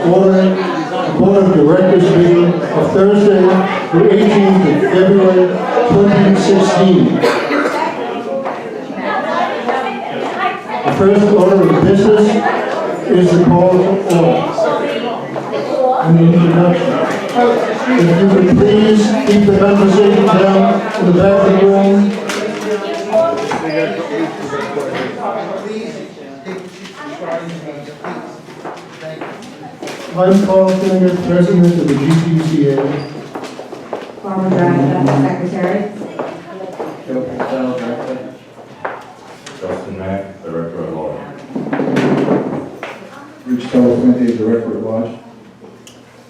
order the Board of Directors meeting of Thursday, the 18th of February, 2016. The first order of business is the call to order. And the introduction. If you could please keep the conversation down in the back of the room. I'm Carl Finnegan, President of the GTCA. Barbara Dragon, Secretary. Joe Patel, Director. Justin Mack, Director at Law. Rich Telefuente, Director at Large.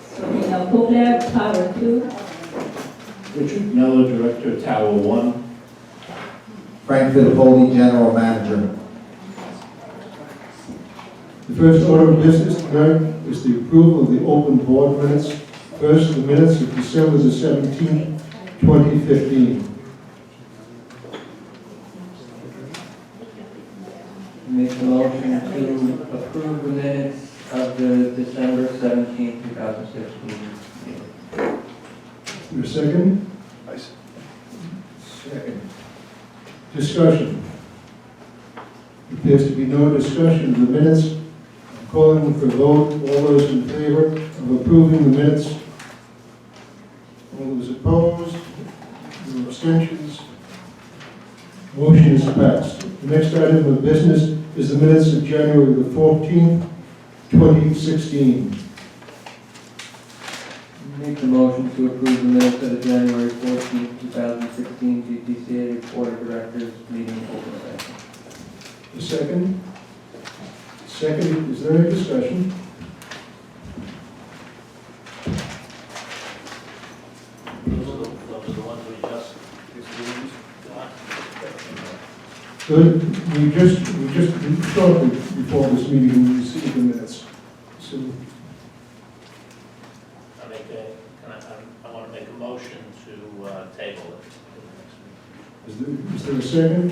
Serena Kobler, Tower 2. Richard Miller, Director, Tower 1. Frank Fittipaldi, General Manager. The first order of business tonight is the approval of the open board minutes. First, the minutes of December the 17th, 2015. Make the motion to approve the minutes of the December 17, 2016 meeting. Your second? Second. Discussion. Appears to be no discussion of the minutes. I'm calling for a vote. All those in favor of approving the minutes? All those opposed? No abstentions? Motion is passed. The next item of business is the minutes of January the 14th, 2016. Make the motion to approve the minutes of the January 14, 2016 GTCA Board of Directors meeting open session. The second? Second, is there any discussion? Those are the ones we just Good. We just shortly before this meeting, we received the minutes. So, I want to make a motion to table it to the next meeting. is there a second?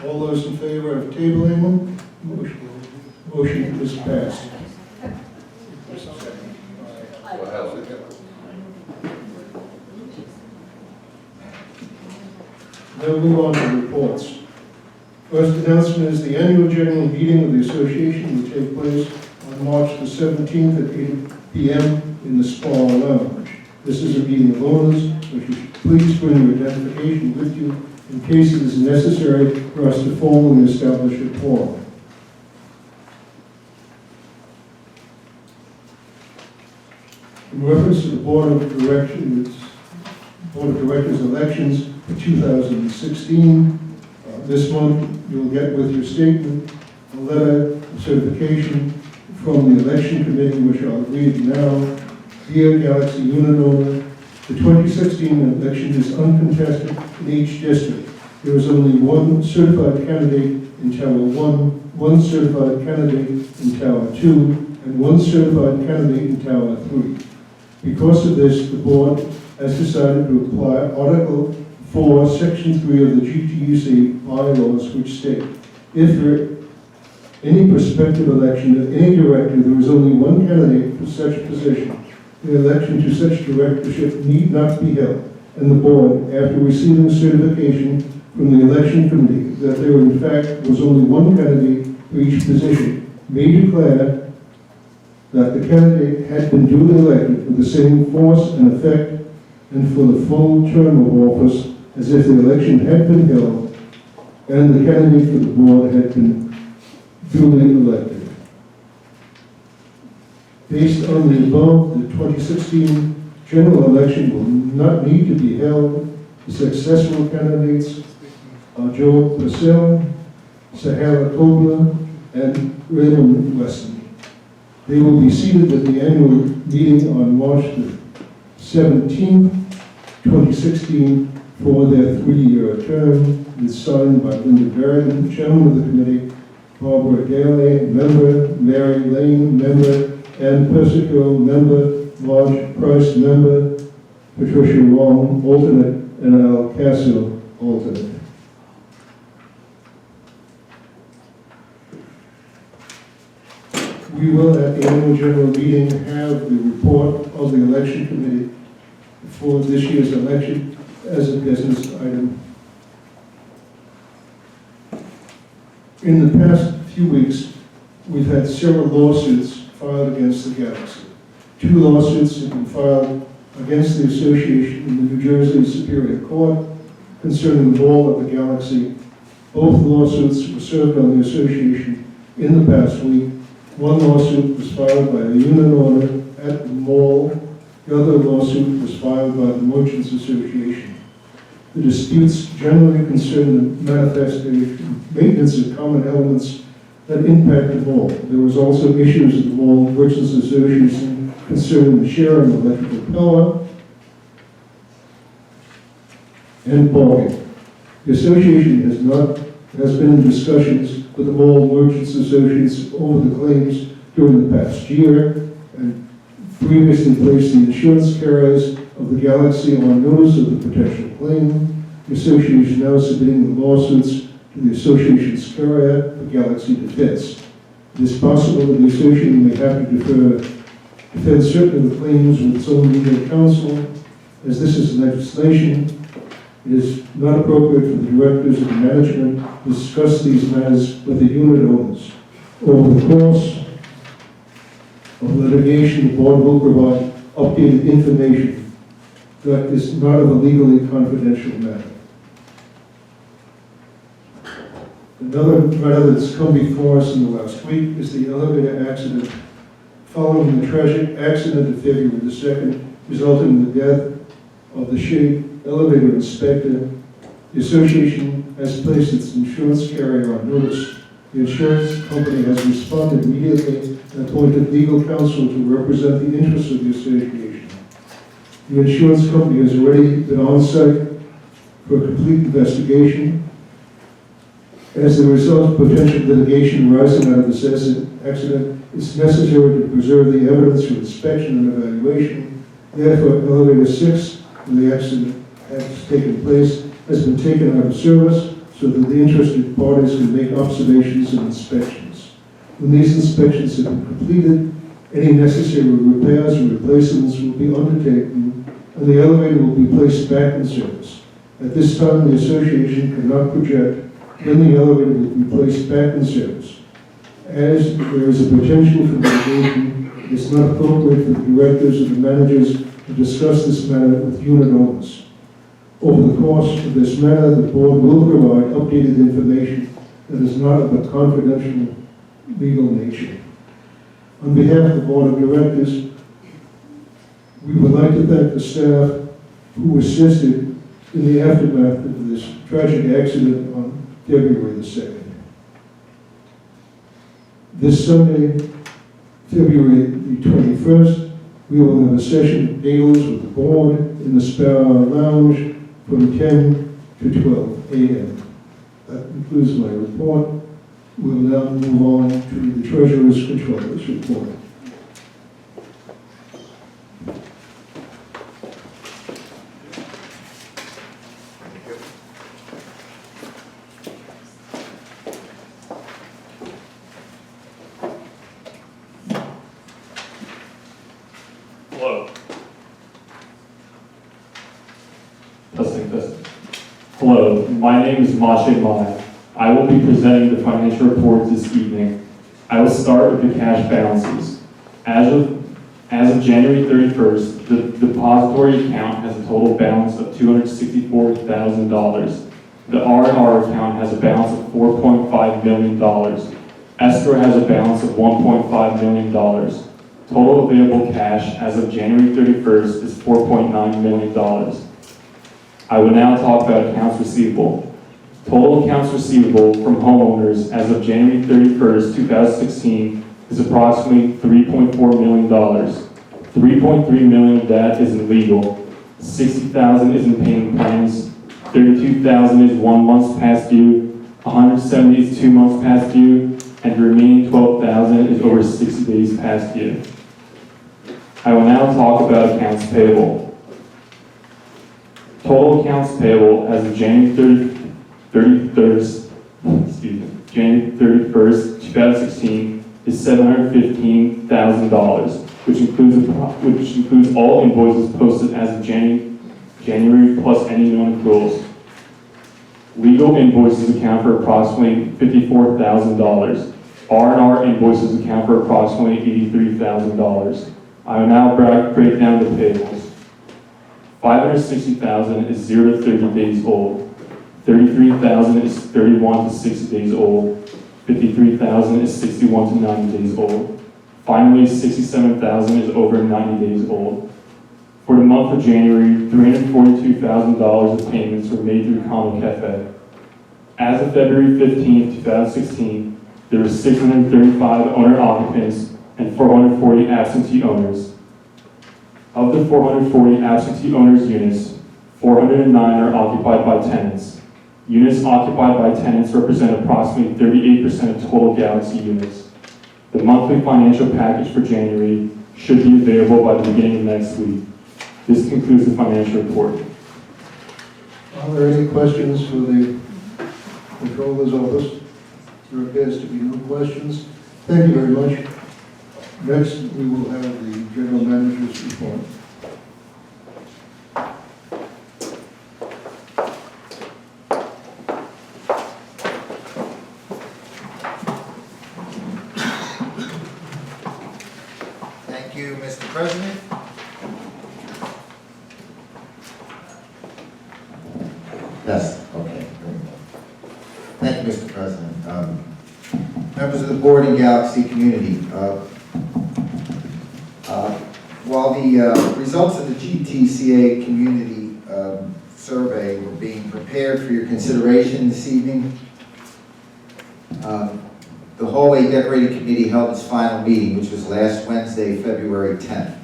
All those in favor of tabling them? Motion is passed. Now we'll move on to reports. First announcement is the annual general meeting of the association will take place on March the 17th at 8 p.m. in the Spa Lounge. This is a meeting of owners, so you should please bring your identification with you in case it is necessary for us to formally establish a quorum. In reference to the Board of Directors elections for 2016, this month you'll get with your statement a letter of certification from the election committee, which I'll read now. Dear Galaxy unit owner, the 2016 election is uncontested in each district. There is only one certified candidate in Tower 1, one certified candidate in Tower 2, and one certified candidate in Tower 3. Because of this, the board has decided to apply Article 4, Section 3 of the GTUC bylaws, which state, if for any prospective election of any director, there is only one candidate for such position, the election to such directorship need not be held, and the board, after receiving certification from the election committee that there in fact was only one candidate for each position, may declare that the candidate had been duly elected with the same force and effect and for the full term of office as if the election had been held and the candidate for the board had been duly elected. Based on the above, the 2016 general election will not need to be held. The successful candidates are Joe Purcell, Sahara Kobler, and Raymond Weston. They will be seated at the annual meeting on March the 17th, 2016, for their 3-year term. It's signed by Linda Berrigan, Chairman of the committee, Barbara Daly, member, Mary Lane, member, Ann Persico, member, Marge Price, member, Patricia Wong, alternate, and Al Casso, alternate. We will, at the annual general meeting, have the report of the election committee for this year's election as a business item. In the past few weeks, we've had several lawsuits filed against the Galaxy. 2 lawsuits have been filed against the association in the New Jersey Superior Court concerning the mall of the Galaxy. Both lawsuits were served on the association in the past week. One lawsuit was filed by the unit owner at the mall. The other lawsuit was filed by the Merchants Association. The disputes generally concern the manifestation, maintenance of common elements that impact the mall. There was also issues at the mall Merchants Association concerning the sharing of electrical power and parking. The association has been in discussions with the mall merchants associates over the claims during the past year and previously placed the insurance carriers of the Galaxy on notice of the potential claim. The association is now submitting the lawsuits to the association's carrier, the Galaxy Defense. It is possible that the association may have to defend certain of the claims with its own legal counsel. As this is legislation, it is not appropriate for the directors and the management to discuss these matters with the unit owners. Over the course of litigation, the board will provide updated information that is not of a legally confidential matter. Another matter that's come before us in the last week is the elevator accident. Following the tragic accident of February the 2nd, resulting in the death of the Shade elevator inspector, the association has placed its insurance carrier on notice. The insurance company has responded immediately and appointed legal counsel to represent the interests of the association. The insurance company has already been on site for a complete investigation. As a result of potential litigation arising out of this accident, it's necessary to preserve the evidence for inspection and evaluation. Therefore, elevator 6, when the accident has taken place, has been taken out of service so that the interested parties can make observations and inspections. When these inspections have been completed, any necessary repairs or replacements will be undertaken and the elevator will be placed back in service. At this time, the association cannot project when the elevator will be placed back in service. As there is a potential for litigation, it's not appropriate for the directors and the managers to discuss this matter with unit owners. Over the course of this matter, the board will provide updated information that is not of a confidential legal nature. On behalf of the board of directors, we would like to thank the staff who assisted in the aftermath of this tragic accident on February the 2nd. This Sunday, February the 21st, we will have a session of deals with the board in the Sparrow Lounge from 10 to 12 a.m. That concludes my report. We will now move on to the Treasurer's Controller's report. Hello. Testing. Hello, my name is Mashe Mai. I will be presenting the financial reports this evening. I will start with the cash balances. As of January 31st, the depository account has a total balance of $264,000. The R&R account has a balance of $4.5 million. Escrow has a balance of $1.5 million. Total available cash as of January 31st is $4.9 million. I will now talk about accounts receivable. Total accounts receivable from homeowners as of January 31st, 2016 is approximately $3.4 million. $3.3 million of that is in legal, $60,000 is in payment plans, $32,000 is 1 month past due, $170,000 is 2 months past due, and the remaining $12,000 is over 60 days past due. I will now talk about accounts payable. Total accounts payable as of January 31st, 2016 is $715,000, which includes all invoices posted as of January plus any known accruals. Legal invoices account for approximately $54,000. R&R invoices account for approximately $83,000. I will now break down the payables. $560,000 is 0 to 30 days old. $33,000 is 31 to 60 days old. $53,000 is 61 to 90 days old. Finally, $67,000 is over 90 days old. For the month of January, $342,000 of payments were made through Common Cafe. As of February 15, 2016, there were 635 owner occupants and 440 absentee owners. Of the 440 absentee owners units, 409 are occupied by tenants. Units occupied by tenants represent approximately 38% of total Galaxy units. The monthly financial package for January should be available by the beginning of next week. This concludes the financial report. Are there any questions for the Controller's Office? There appears to be no questions. Thank you very much. Next, we will have the General Manager's report. Thank you, Mr. President. Yes, okay. Very well. Thank you, Mr. President. Members of the board and Galaxy community, while the results of the GTCA community survey were being prepared for your consideration this evening, the Hallway Decorating Committee held its final meeting, which was last Wednesday, February 10th.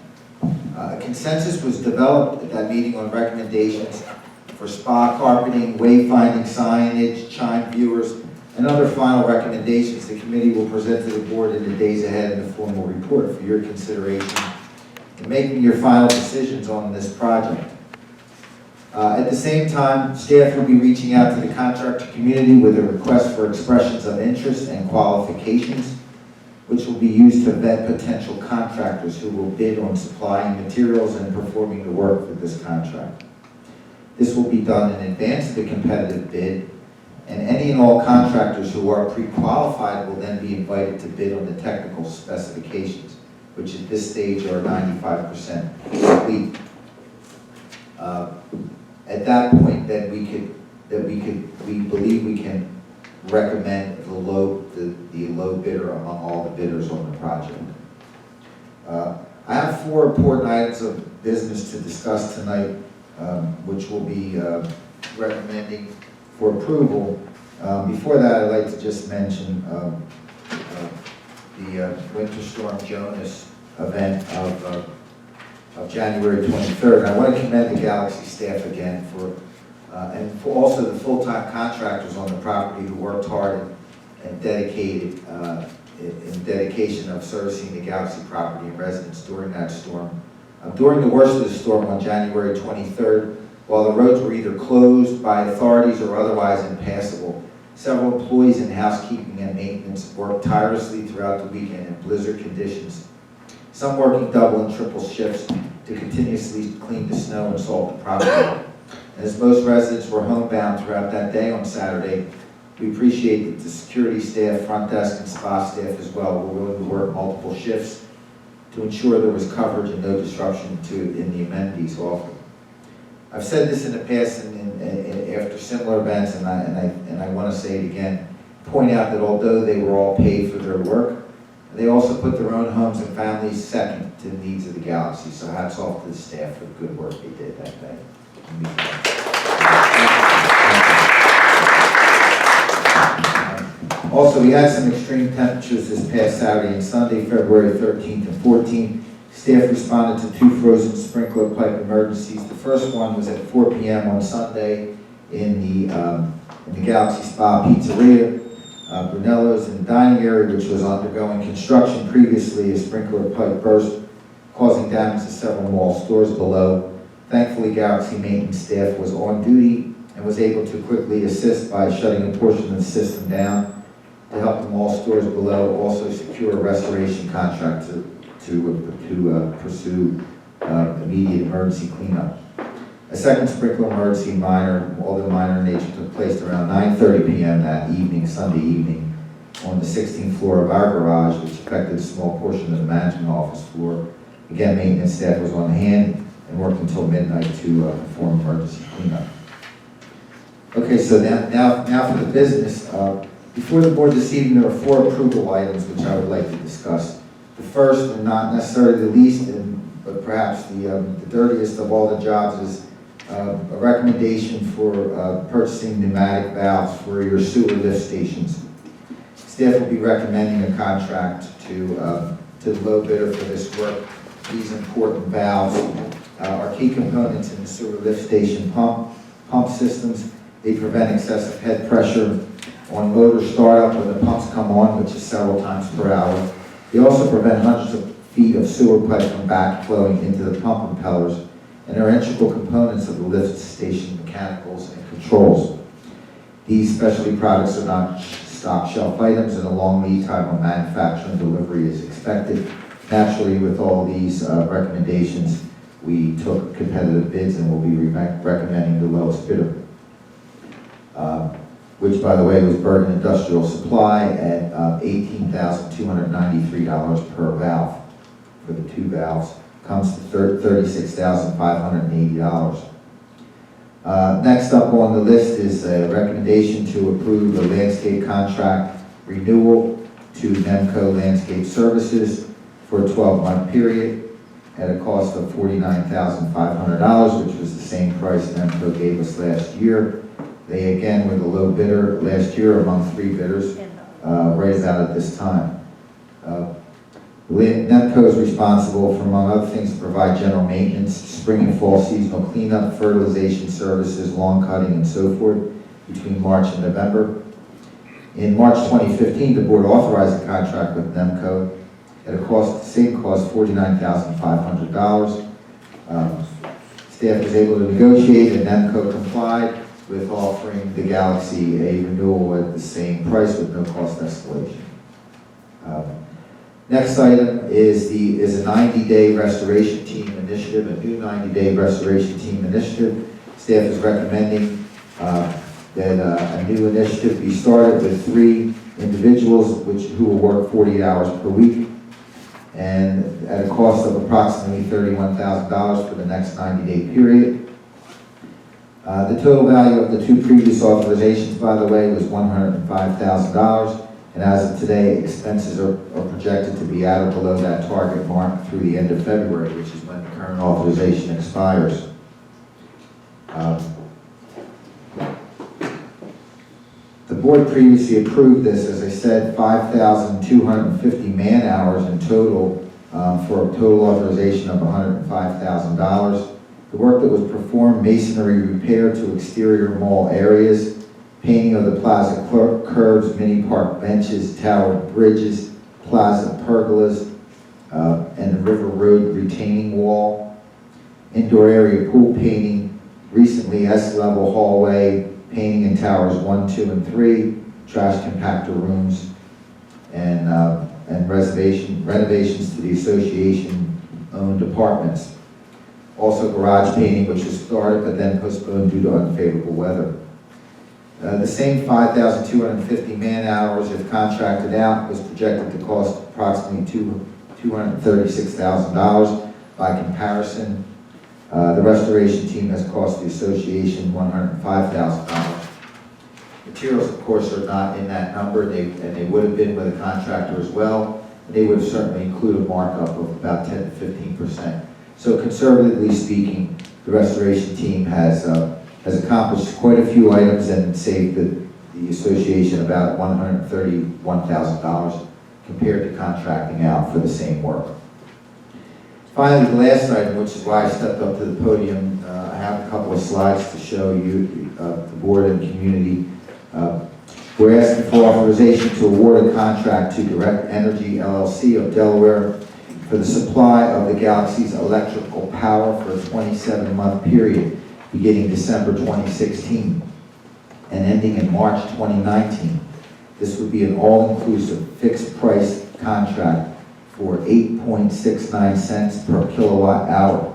A consensus was developed at that meeting on recommendations for spa carpeting, wayfinding signage, chime viewers, and other final recommendations the committee will present to the board in the days ahead in the formal report for your consideration in making your final decisions on this project. At the same time, staff will be reaching out to the contractor community with a request for expressions of interest and qualifications, which will be used to vet potential contractors who will bid on supplying materials and performing the work for this contract. This will be done in advance of the competitive bid, and any and all contractors who are pre-qualified will then be invited to bid on the technical specifications, which at this stage are 95% complete. At that point, then we believe we can recommend the low bidder among all the bidders on the project. I have 4 important items of business to discuss tonight, which we'll be recommending for approval. Before that, I'd like to just mention the Winter Storm Jonas event of January 23rd. And I want to commend the Galaxy staff again and for also the full-time contractors on the property who worked hard and dedicated in dedication of servicing the Galaxy property and residents during that storm. During the worst of the storm on January 23rd, while the roads were either closed by authorities or otherwise impassable, several employees in housekeeping and maintenance worked tirelessly throughout the weekend in blizzard conditions, some working double and triple shifts to continuously clean the snow and salt the property. And as most residents were homebound throughout that day on Saturday, we appreciate that the security staff, front desk, and spa staff as well were willing to work multiple shifts to ensure there was coverage and no disruption in the amenities offered. I've said this in the past and after similar events, and I want to say it again, point out that although they were all paid for their work, they also put their own homes and families second to the needs of the Galaxy. So hats off to the staff for the good work they did that day. Also, we had some extreme temperatures this past Saturday and Sunday, February 13th and 14th. Staff responded to 2 frozen sprinkler pipe emergencies. The first one was at 4 p.m. on Sunday in the Galaxy Spa Pizzeria, Brunello's in the dining area, which was undergoing construction previously. A sprinkler pipe burst, causing damage to several mall stores below. Thankfully, Galaxy maintenance staff was on duty and was able to quickly assist by shutting a portion of the system down. to help the mall stores below also secure a restoration contract to pursue immediate emergency cleanup. A second sprinkler emergency although minor in nature, took place around 9:30 p.m. that evening, Sunday evening, on the 16th floor of our garage, which affected a small portion of the management office floor. Again, maintenance staff was on hand and worked until midnight to perform emergency cleanup. Okay, so now for the business. Before the board this evening, there are 4 approval items which I would like to discuss. The first, and not necessarily the least, but perhaps the dirtiest of all the jobs, is a recommendation for purchasing pneumatic valves for your sewer lift stations. Staff will be recommending a contract to the low bidder for this work. These important valves are key components in the sewer lift station pump systems. They prevent excessive head pressure on motor startup when the pumps come on, which is several times per hour. They also prevent hundreds of feet of sewer pipe from backflowing into the pump impellers, and are integral components of the lift station mechanicals and controls. These specialty products are not stock shelf items, and a long lead time on manufacture and delivery is expected. Naturally, with all these recommendations, we took competitive bids and will be recommending the lowest bidder, which, by the way, was Bergen Industrial Supply at $18,293 per valve for the 2 valves. Comes to $36,580. Next up on the list is a recommendation to approve the landscape contract renewal to Nemco Landscape Services for a 12-month period at a cost of $49,500, which was the same price Nemco gave us last year. They again were the low bidder last year among 3 bidders, right about at this time. Nemco is responsible for, among other things, to provide general maintenance, spring and fall seasonal cleanup, fertilization services, lawn cutting, and so forth between March and November. In March 2015, the board authorized a contract with Nemco at a cost, same cost, $49,500. Staff was able to negotiate, and Nemco complied with offering the Galaxy a renewal at the same price with no cost escalation. Next item is a 90-day restoration team initiative, a new 90-day restoration team initiative. Staff is recommending that a new initiative be started with 3 individuals who will work 40 hours per week, and at a cost of approximately $31,000 for the next 90-day period. The total value of the 2 previous authorizations, by the way, was $105,000. And as of today, expenses are projected to be at or below that target mark through the end of February, which is when the current authorization expires. The board previously approved this, as I said, 5,250 man-hours in total for a total authorization of $105,000. The work that was performed: masonry repair to exterior mall areas, painting of the plaza curbs, mini park benches, tower bridges, plaza pergolas, and the River Road retaining wall, indoor area pool painting, recently S-level hallway, painting in towers 1, 2, and 3, trash compactor rooms, and renovations to the association-owned apartments. Also garage painting, which was started but then postponed due to unfavorable weather. The same 5,250 man-hours, if contracted out, was projected to cost approximately $236,000. By comparison, the restoration team has cost the association $105,000. Materials, of course, are not in that number, and they would have been with a contractor as well. They would certainly include a markup of about 10 to 15%. So conservatively speaking, the restoration team has accomplished quite a few items and saved the association about $131,000 compared to contracting out for the same work. Finally, the last item, which is why I stepped up to the podium, I have a couple of slides to show you, the board and community. We're asking for authorization to award a contract to Direct Energy LLC of Delaware for the supply of the Galaxy's electrical power for a 27-month period beginning December 2016 and ending in March 2019. This would be an all-inclusive fixed price contract for 8.69 cents per kilowatt hour.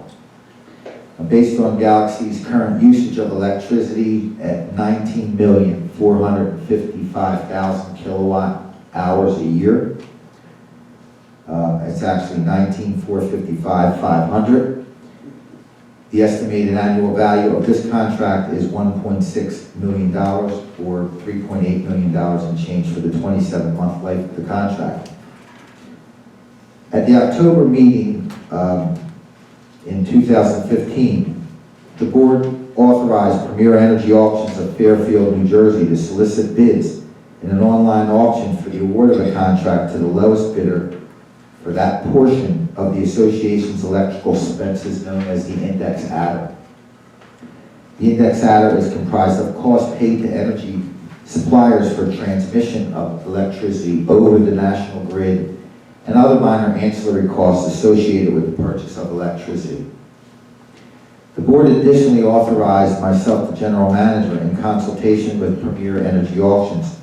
Based on Galaxy's current usage of electricity at 19,455,000 kilowatt hours a year. It's actually 19,455,500. The estimated annual value of this contract is $1.6 million or $3.8 million in change for the 27-month life of the contract. At the October meeting in 2015, the board authorized Premier Energy Auctions of Fairfield, New Jersey to solicit bids in an online auction for the award of a contract to the lowest bidder for that portion of the association's electrical expenses known as the index adder. The index adder is comprised of costs paid to energy suppliers for transmission of electricity over the national grid and other minor ancillary costs associated with the purchase of electricity. The board additionally authorized myself, the general manager, in consultation with Premier Energy Auctions,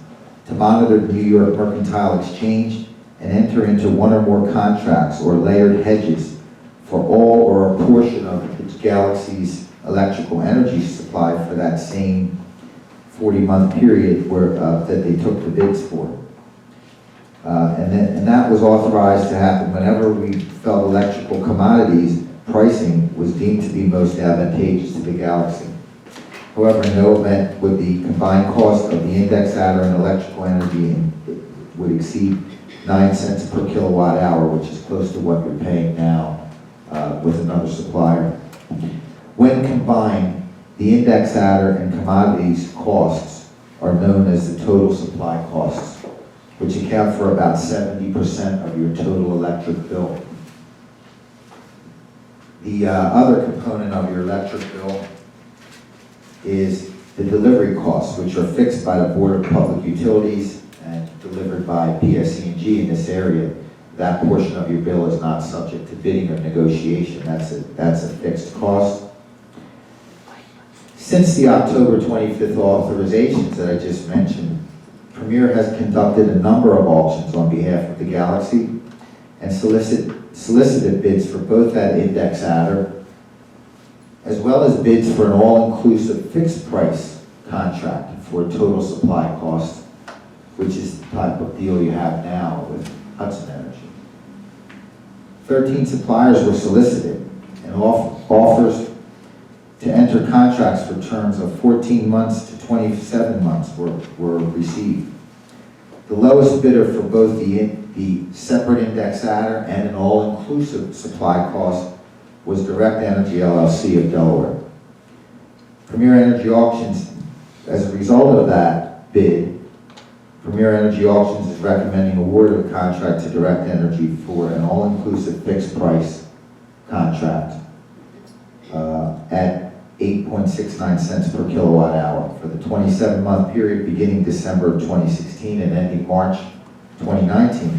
to monitor the New York Mercantile Exchange and enter into one or more contracts or layered hedges for all or a portion of its Galaxy's electrical energy supply for that same 40-month period that they took the bids for. And that was authorized to happen whenever we felt electrical commodities pricing was deemed to be most advantageous to the Galaxy. However, in no event would the combined cost of the index adder and electrical energy would exceed 9 cents per kilowatt hour, which is close to what you're paying now with another supplier. When combined, the index adder and commodities costs are known as the total supply costs, which account for about 70% of your total electric bill. The other component of your electric bill is the delivery costs, which are fixed by the Board of Public Utilities and delivered by PSE&G in this area. That portion of your bill is not subject to bidding or negotiation. That's a fixed cost. Since the October 25th authorizations that I just mentioned, Premier has conducted a number of auctions on behalf of the Galaxy and solicited bids for both that index adder as well as bids for an all-inclusive fixed price contract for a total supply cost, which is the type of deal you have now with Hudson Energy. 13 suppliers were solicited and offers to enter contracts for terms of 14 months to 27 months were received. The lowest bidder for both the separate index adder and an all-inclusive supply cost was Direct Energy LLC of Delaware. Premier Energy Auctions, as a result of that bid, Premier Energy Auctions is recommending award of a contract to Direct Energy for an all-inclusive fixed price contract at 8.69 cents per kilowatt hour for the 27-month period beginning December of 2016 and ending March 2019.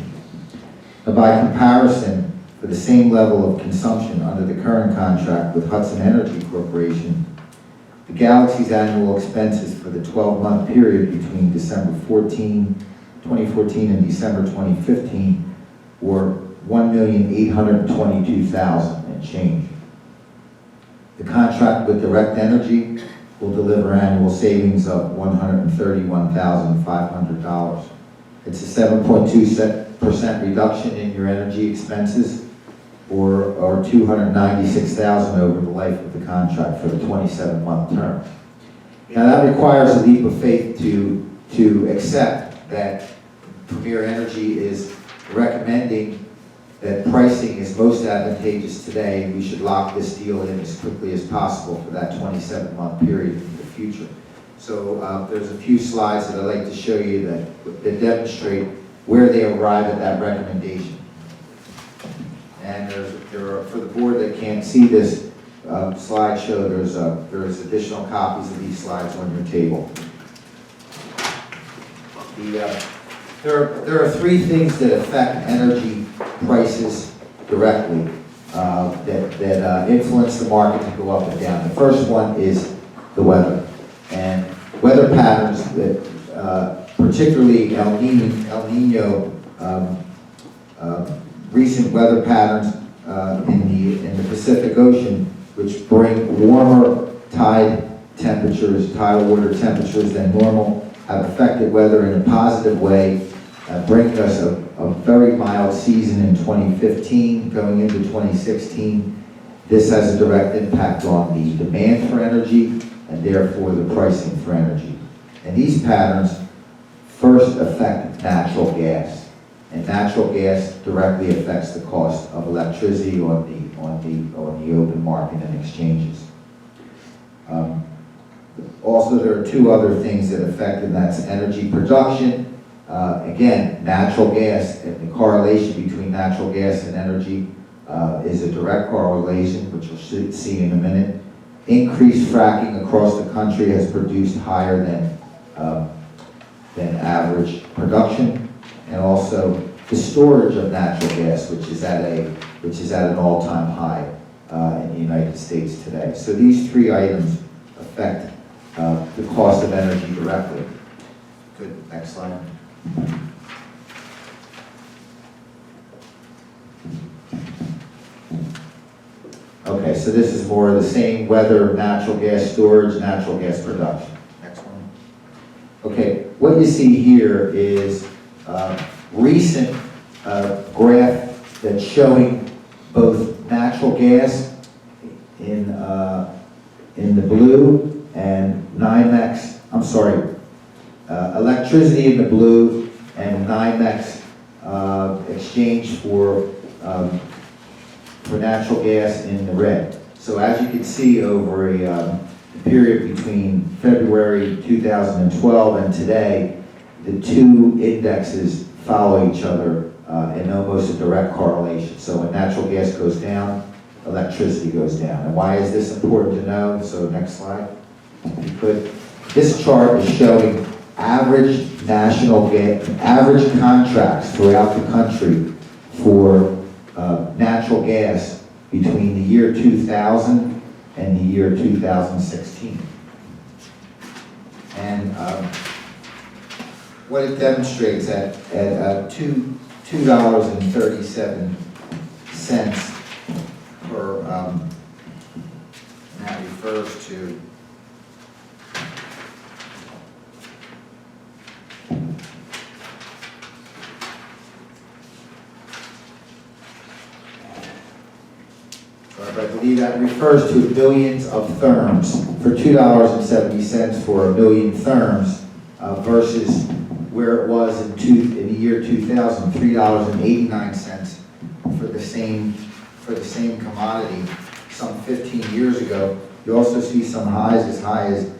Now, by comparison, for the same level of consumption under the current contract with Hudson Energy Corporation, the Galaxy's annual expenses for the 12-month period between December 2014 and December 2015 were $1,822,000 and change. The contract with Direct Energy will deliver annual savings of $131,500. It's a 7.2% reduction in your energy expenses, or $296,000 over the life of the contract for the 27-month term. Now that requires a leap of faith to accept that Premier Energy is recommending that pricing is most advantageous today, and we should lock this deal in as quickly as possible for that 27-month period in the future. So there's a few slides that I'd like to show you that demonstrate where they arrive at that recommendation. And there are, for the board that can't see this slideshow, there's additional copies of these slides on your table. There are three things that affect energy prices directly that influence the market to go up and down. The first one is the weather. And weather patterns that particularly El Nino recent weather patterns in the Pacific Ocean, which bring warmer tidal water temperatures than normal, have affected weather in a positive way, bringing us a very mild season in 2015, going into 2016. This has a direct impact on the demand for energy and therefore the pricing for energy. And these patterns first affect natural gas. And natural gas directly affects the cost of electricity on the open market and exchanges. Also, there are two other things that affect, and that's energy production. Again, natural gas, and the correlation between natural gas and energy is a direct correlation, which we'll see in a minute. Increased fracking across the country has produced higher than average production, and also the storage of natural gas, which is at an all-time high in the United States today. So these three items affect the cost of energy directly. Good, next slide. Okay, so this is more of the same weather, natural gas storage, natural gas production. Next one. Okay, what you see here is recent graph that's showing both natural gas in the blue and NYMEX, electricity in the blue and NYMEX exchange for natural gas in the red. So as you can see over a period between February 2012 and today, the two indexes follow each other in almost a direct correlation. So when natural gas goes down, electricity goes down. And why is this important to know? So next slide, if you could. This chart is showing average average contracts throughout the country for natural gas between the year 2000 and the year 2016. And what it demonstrates at $2.37 per, and that refers to I believe that refers to billions of therms for $2.70 for a billion therms versus where it was in the year 2000, $3.89 for the same commodity some 15 years ago. You also see some highs as high as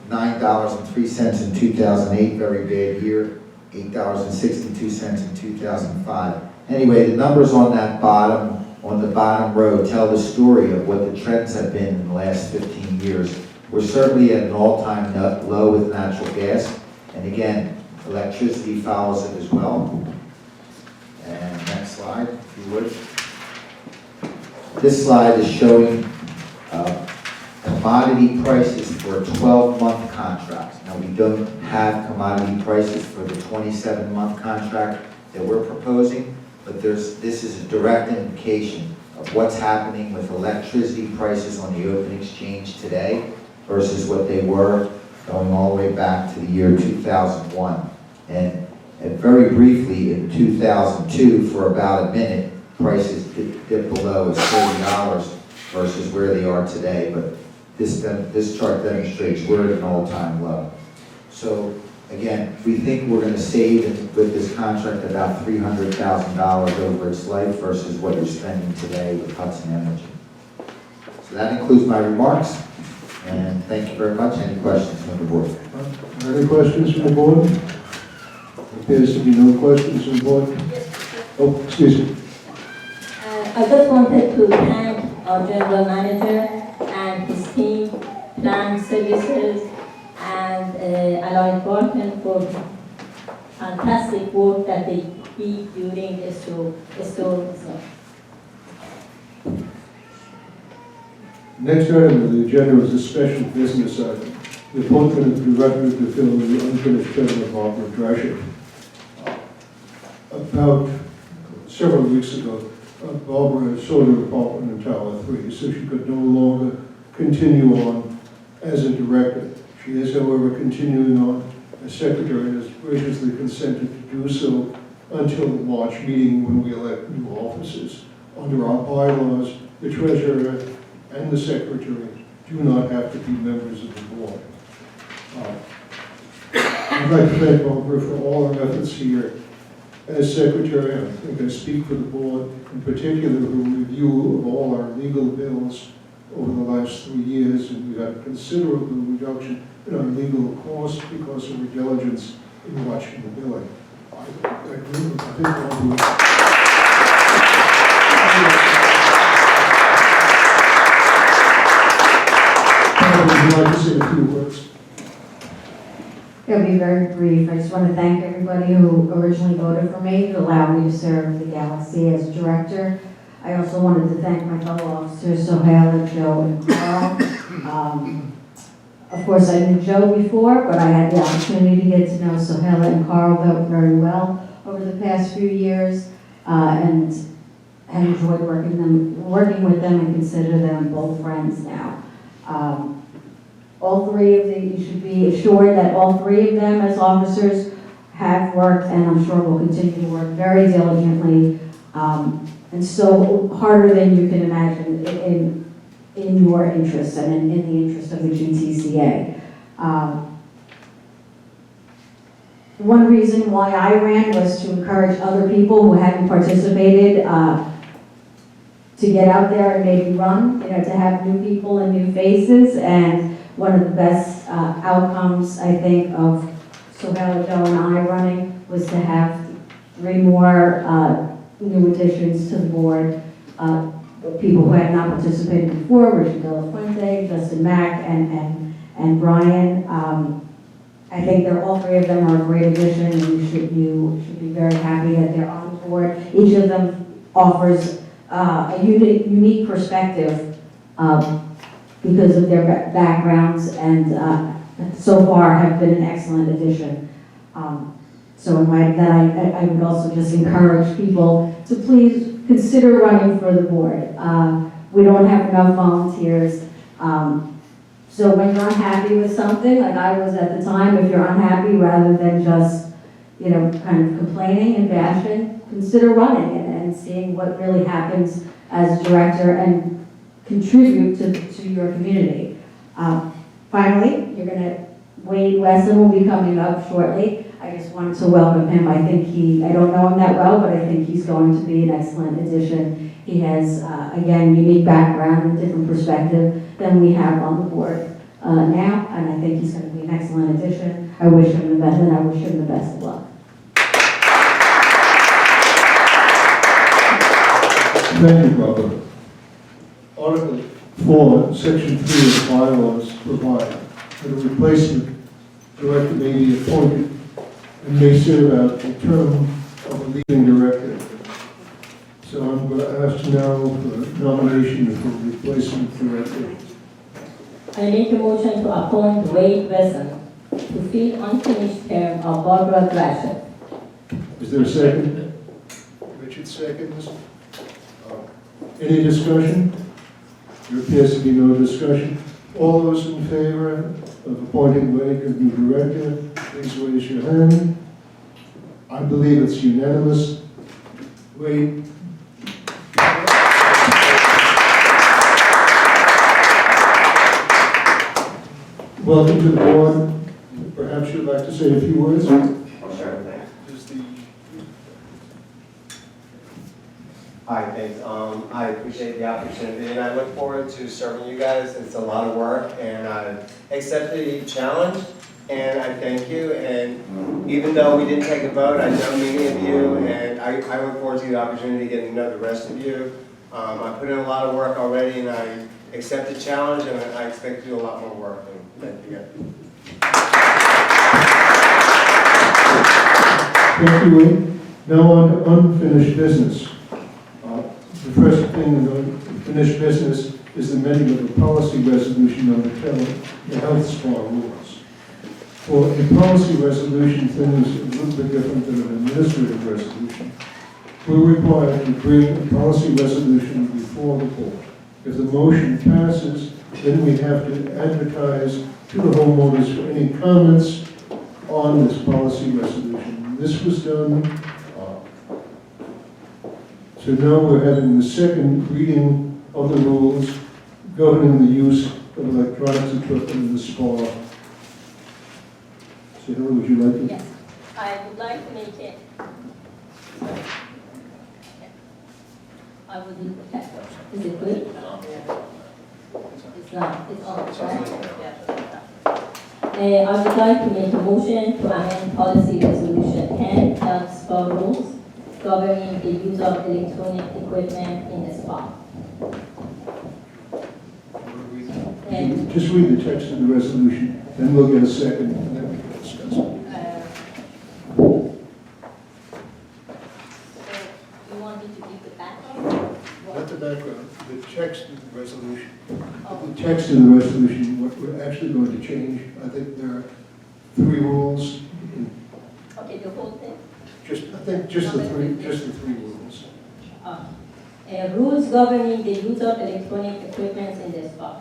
$9.03 in 2008, very bad year, $8.62 in 2005. Anyway, the numbers on the bottom row tell the story of what the trends have been in the last 15 years. We're certainly at an all-time low with natural gas, and again, electricity follows it as well. And next slide, if you would. This slide is showing commodity prices for 12-month contracts. Now, we don't have commodity prices for the 27-month contract that we're proposing, but this is a direct indication of what's happening with electricity prices on the open exchange today versus what they were going all the way back to the year 2001. And very briefly, in 2002, for about a minute, prices dipped below as $30 versus where they are today. But this chart demonstrates we're at an all-time low. So again, we think we're going to save with this contract about $300,000 over its life versus what you're spending today with Hudson Energy. So that includes my remarks, and thank you very much. Any questions from the board? Are there any questions from the board? Appears to be no questions from the board. Oh, excuse me. I just wanted to thank our general manager and his team, Plant Services, and Allied Barton for fantastic work that they did during the storm. Next item on the agenda is a special business item. the appointment of director to fill the unfinished term of Barbara Drasher. About several weeks ago, Barbara sold her apartment in Tower 3, so she could no longer continue on as a director. She is, however, continuing on as secretary and has graciously consented to do so until the March meeting when we elect new officers. Under our bylaws, the treasurer and the secretary do not have to be members of the board. I'd like to thank Barbara for all her efforts here as secretary. I think I speak for the board, in particular her review of all our legal bills over the last 3 years, and we had a considerable reduction in our legal costs because of her diligence in watching the billing. I agree with, I think Barbara. Would you like to say a few words? It'll be very brief. I just want to thank everybody who originally voted for me to allow me to serve the Galaxy as director. I also wanted to thank my fellow officers, Sohail, Joe, and Carl. Of course, I knew Joe before, but I had the opportunity to get to know Sohail and Carl very well over the past few years, and enjoyed working with them and consider them both friends now. All three of you should be assured that all three of them as officers have worked, and I'm sure will continue to work very diligently, and so harder than you can imagine in your interest and in the interest of the GTCA. One reason why I ran was to encourage other people who hadn't participated to get out there and maybe run, to have new people and new faces. And one of the best outcomes, I think, of Sohail, Joe, and I running was to have 3 more new additions to the board. People who had not participated before, Richard De La Fuente, Justin Mack, and Brian. I think all 3 of them are a great addition, and you should be very happy that they're on board. Each of them offers a unique perspective because of their backgrounds, and so far have been an excellent addition. So in light of that, I would also just encourage people to please consider running for the board. We don't have enough volunteers. So when you're unhappy with something, like I was at the time, if you're unhappy, rather than just, kind of complaining and bashing, consider running and seeing what really happens as director and contribute to your community. Finally, Wade Wesson will be coming up shortly. I just wanted to welcome him. I don't know him that well, but I think he's going to be an excellent addition. He has, again, unique background and different perspective than we have on the board now, and I think he's going to be an excellent addition. I wish him the best, and I wish him the best of luck. Thank you, Barbara. Article 4, Section 3 of the bylaws provide that a replacement director may be appointed and may serve out the term of a leading director. So I'm going to ask now for nomination for replacement director. I make a motion to appoint Wade Wesson to fill unfinished term of Barbara Drasher. Is there a second? Richard seconds. Any discussion? There appears to be no discussion. All those in favor of appointing Wade as new director, please raise your hand. I believe it's unanimous. Wade. Welcome to the board. Perhaps you'd like to say a few words? Hi, thanks. I appreciate the opportunity, and I look forward to serving you guys. It's a lot of work, and I accept the challenge, and I thank you. And even though we didn't take a vote, I know many of you, and I look forward to the opportunity to get to know the rest of you. I put in a lot of work already, and I accept the challenge, and I expect to do a lot more work. And thank you guys. Thank you, Wade. Now on to unfinished business. The first thing in unfinished business is the amending of the policy resolution on the health spa rules. For a policy resolution, things are a little bit different than an administrative resolution. We're required to bring a policy resolution before the board. If the motion passes, then we have to advertise to the homeowners for any comments on this policy resolution. This was done, so now we're having the second reading of the rules governing the use of electronics equipment in the spa. So Heather, would you like to? Yes, I would like to make it. I would, is it good? It's not, it's on, right? I would like to make a motion to amend policy resolution 10, health spa rules governing the use of electronic equipment in the spa. And Just read the text of the resolution, then we'll get a second, and then we can discuss it. you want me to give the background? Not the background, the text of the resolution. Oh, The text of the resolution, what we're actually going to change, I think there are 3 rules. okay, the whole thing. I think just the three rules. Rules governing the use of electronic equipment in the spa.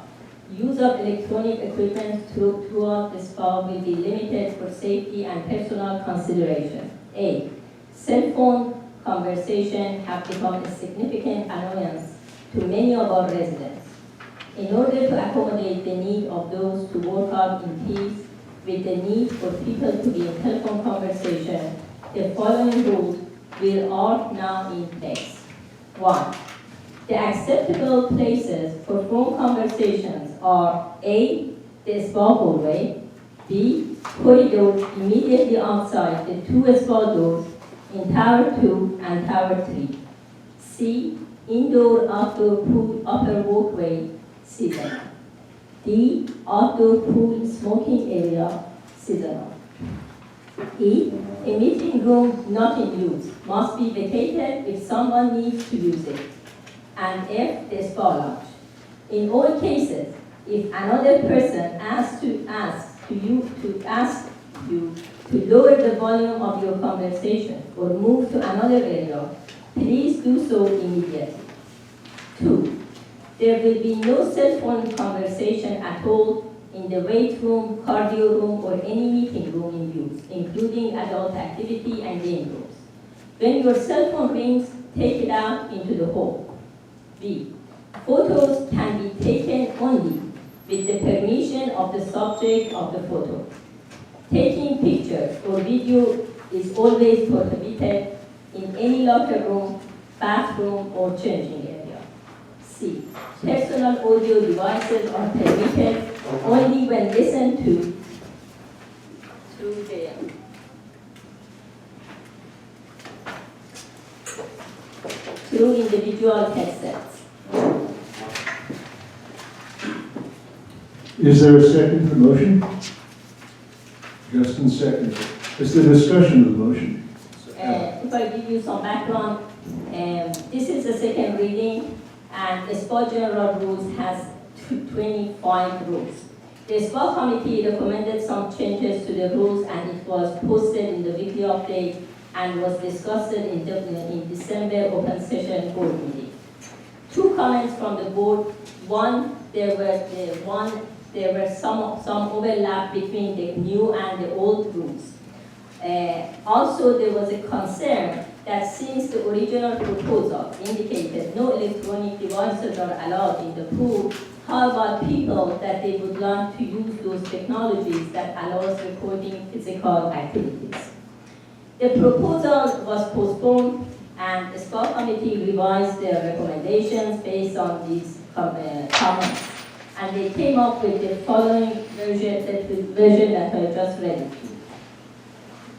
Use of electronic equipment throughout the spa will be limited for safety and personal consideration. A. Cell phone conversation have become a significant annoyance to many of our residents. In order to accommodate the need of those to work out in peace with the need for people to be in telephone conversation, the following rules are now in place. 1. The acceptable places for phone conversations are A. The spa hallway, B. Corridors immediately outside the 2 spa doors in Tower 2 and Tower 3, C. Indoor-outdoor pool upper walkway, seasonal, D. Outdoor pool smoking area, seasonal. E. A meeting room not in use must be vacated if someone needs to use it. And F. The spa lounge. In all cases, if another person asks you to lower the volume of your conversation or move to another area, please do so immediately. 2. There will be no cell phone conversation at all in the weight room, cardio room, or any meeting room in use, including adult activity and game rooms. When your cell phone rings, take it out into the hall. B. Photos can be taken only with the permission of the subject of the photo. Taking pictures or video is always prohibited in any locker room, bathroom, or changing area. C. Personal audio devices are permitted only when listened to through individual headsets. Is there a second for the motion? Justin seconds. Is there discussion of the motion? If I give you some background, this is the second reading, and the SPA General Rules has 25 rules. The SPA Committee recommended some changes to the rules, and it was posted in the weekly update and was discussed in December open session board meeting. 2 comments from the board. One, there were some overlap between the new and the old rules. Also, there was a concern that since the original proposal indicated no electronic devices are allowed in the pool, how about people that they would like to use those technologies that allows recording physical activities? The proposal was postponed, and the SPA committee revised their recommendations based on these comments. And they came up with the following version that I just read it to you.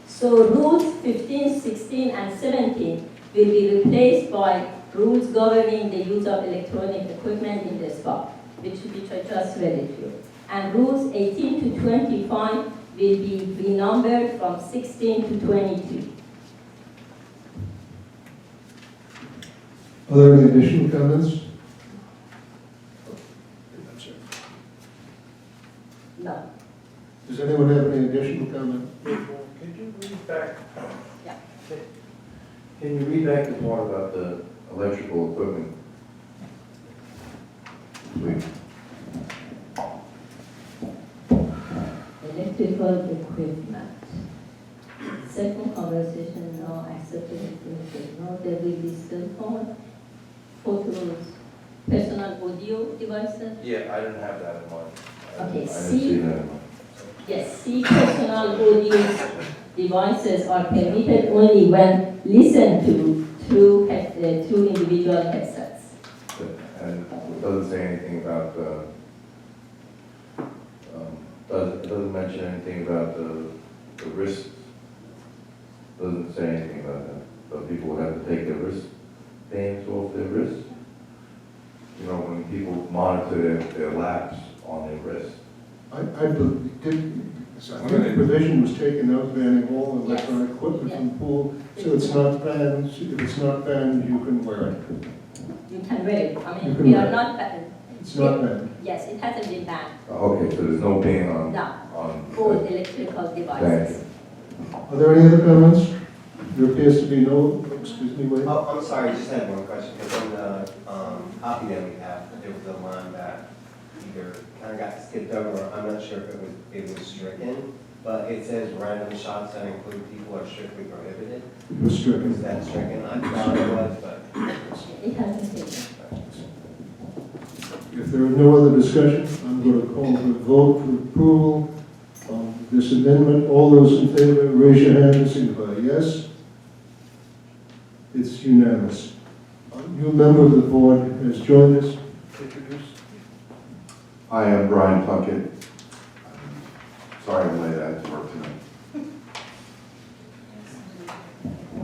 So rules 15, 16, and 17 will be replaced by rules governing the use of electronic equipment in the spa, which I just read it to you. And rules 18 to 25 will be renumbered from 16 to 22. Are there any additional comments? No. Does anyone have any additional second part about the electrical equipment. Please. Electrical equipment. Second conversation, no, accepted information, no, there will be cell phone, photos, personal audio devices. Yeah, I didn't have that in mind. Okay, I didn't C. see that in mind. Yes, C, personal audio devices are permitted only when listened to through individual headsets. And it doesn't say anything about, it doesn't mention anything about the wrists. Doesn't say anything about that. So people would have to take their wristbands off their wrists. You know, when people monitor their laps on their wrists. I think the provision was taken out banning all electronic equipment from the pool, so it's not banned, if it's not banned, you can wear it. You can wear it, I You mean, can we wear are it. not banned. It's not banned. Yes, it hasn't been banned, Okay, so there's no ban on, no, for on, electrical thank devices. you. Are there any other comments? There appears to be no, excuse me, wait. Oh, I'm sorry, I just had one question, because on the copy that we have, there was a line that either kind of got skipped over, I'm not sure if it was stricken, but it says random shots that include people are strictly prohibited. It was Is stricken. that stricken? I thought it was, but. It hasn't been banned. If there are no other discussion, I'm going to call for a vote for approval of this amendment. All those in favor, raise your hand and signify yes. It's unanimous. A new member of the board has joined us. Introduce. Hi, I'm Brian Puckett. Sorry I'm late, I had to work tonight.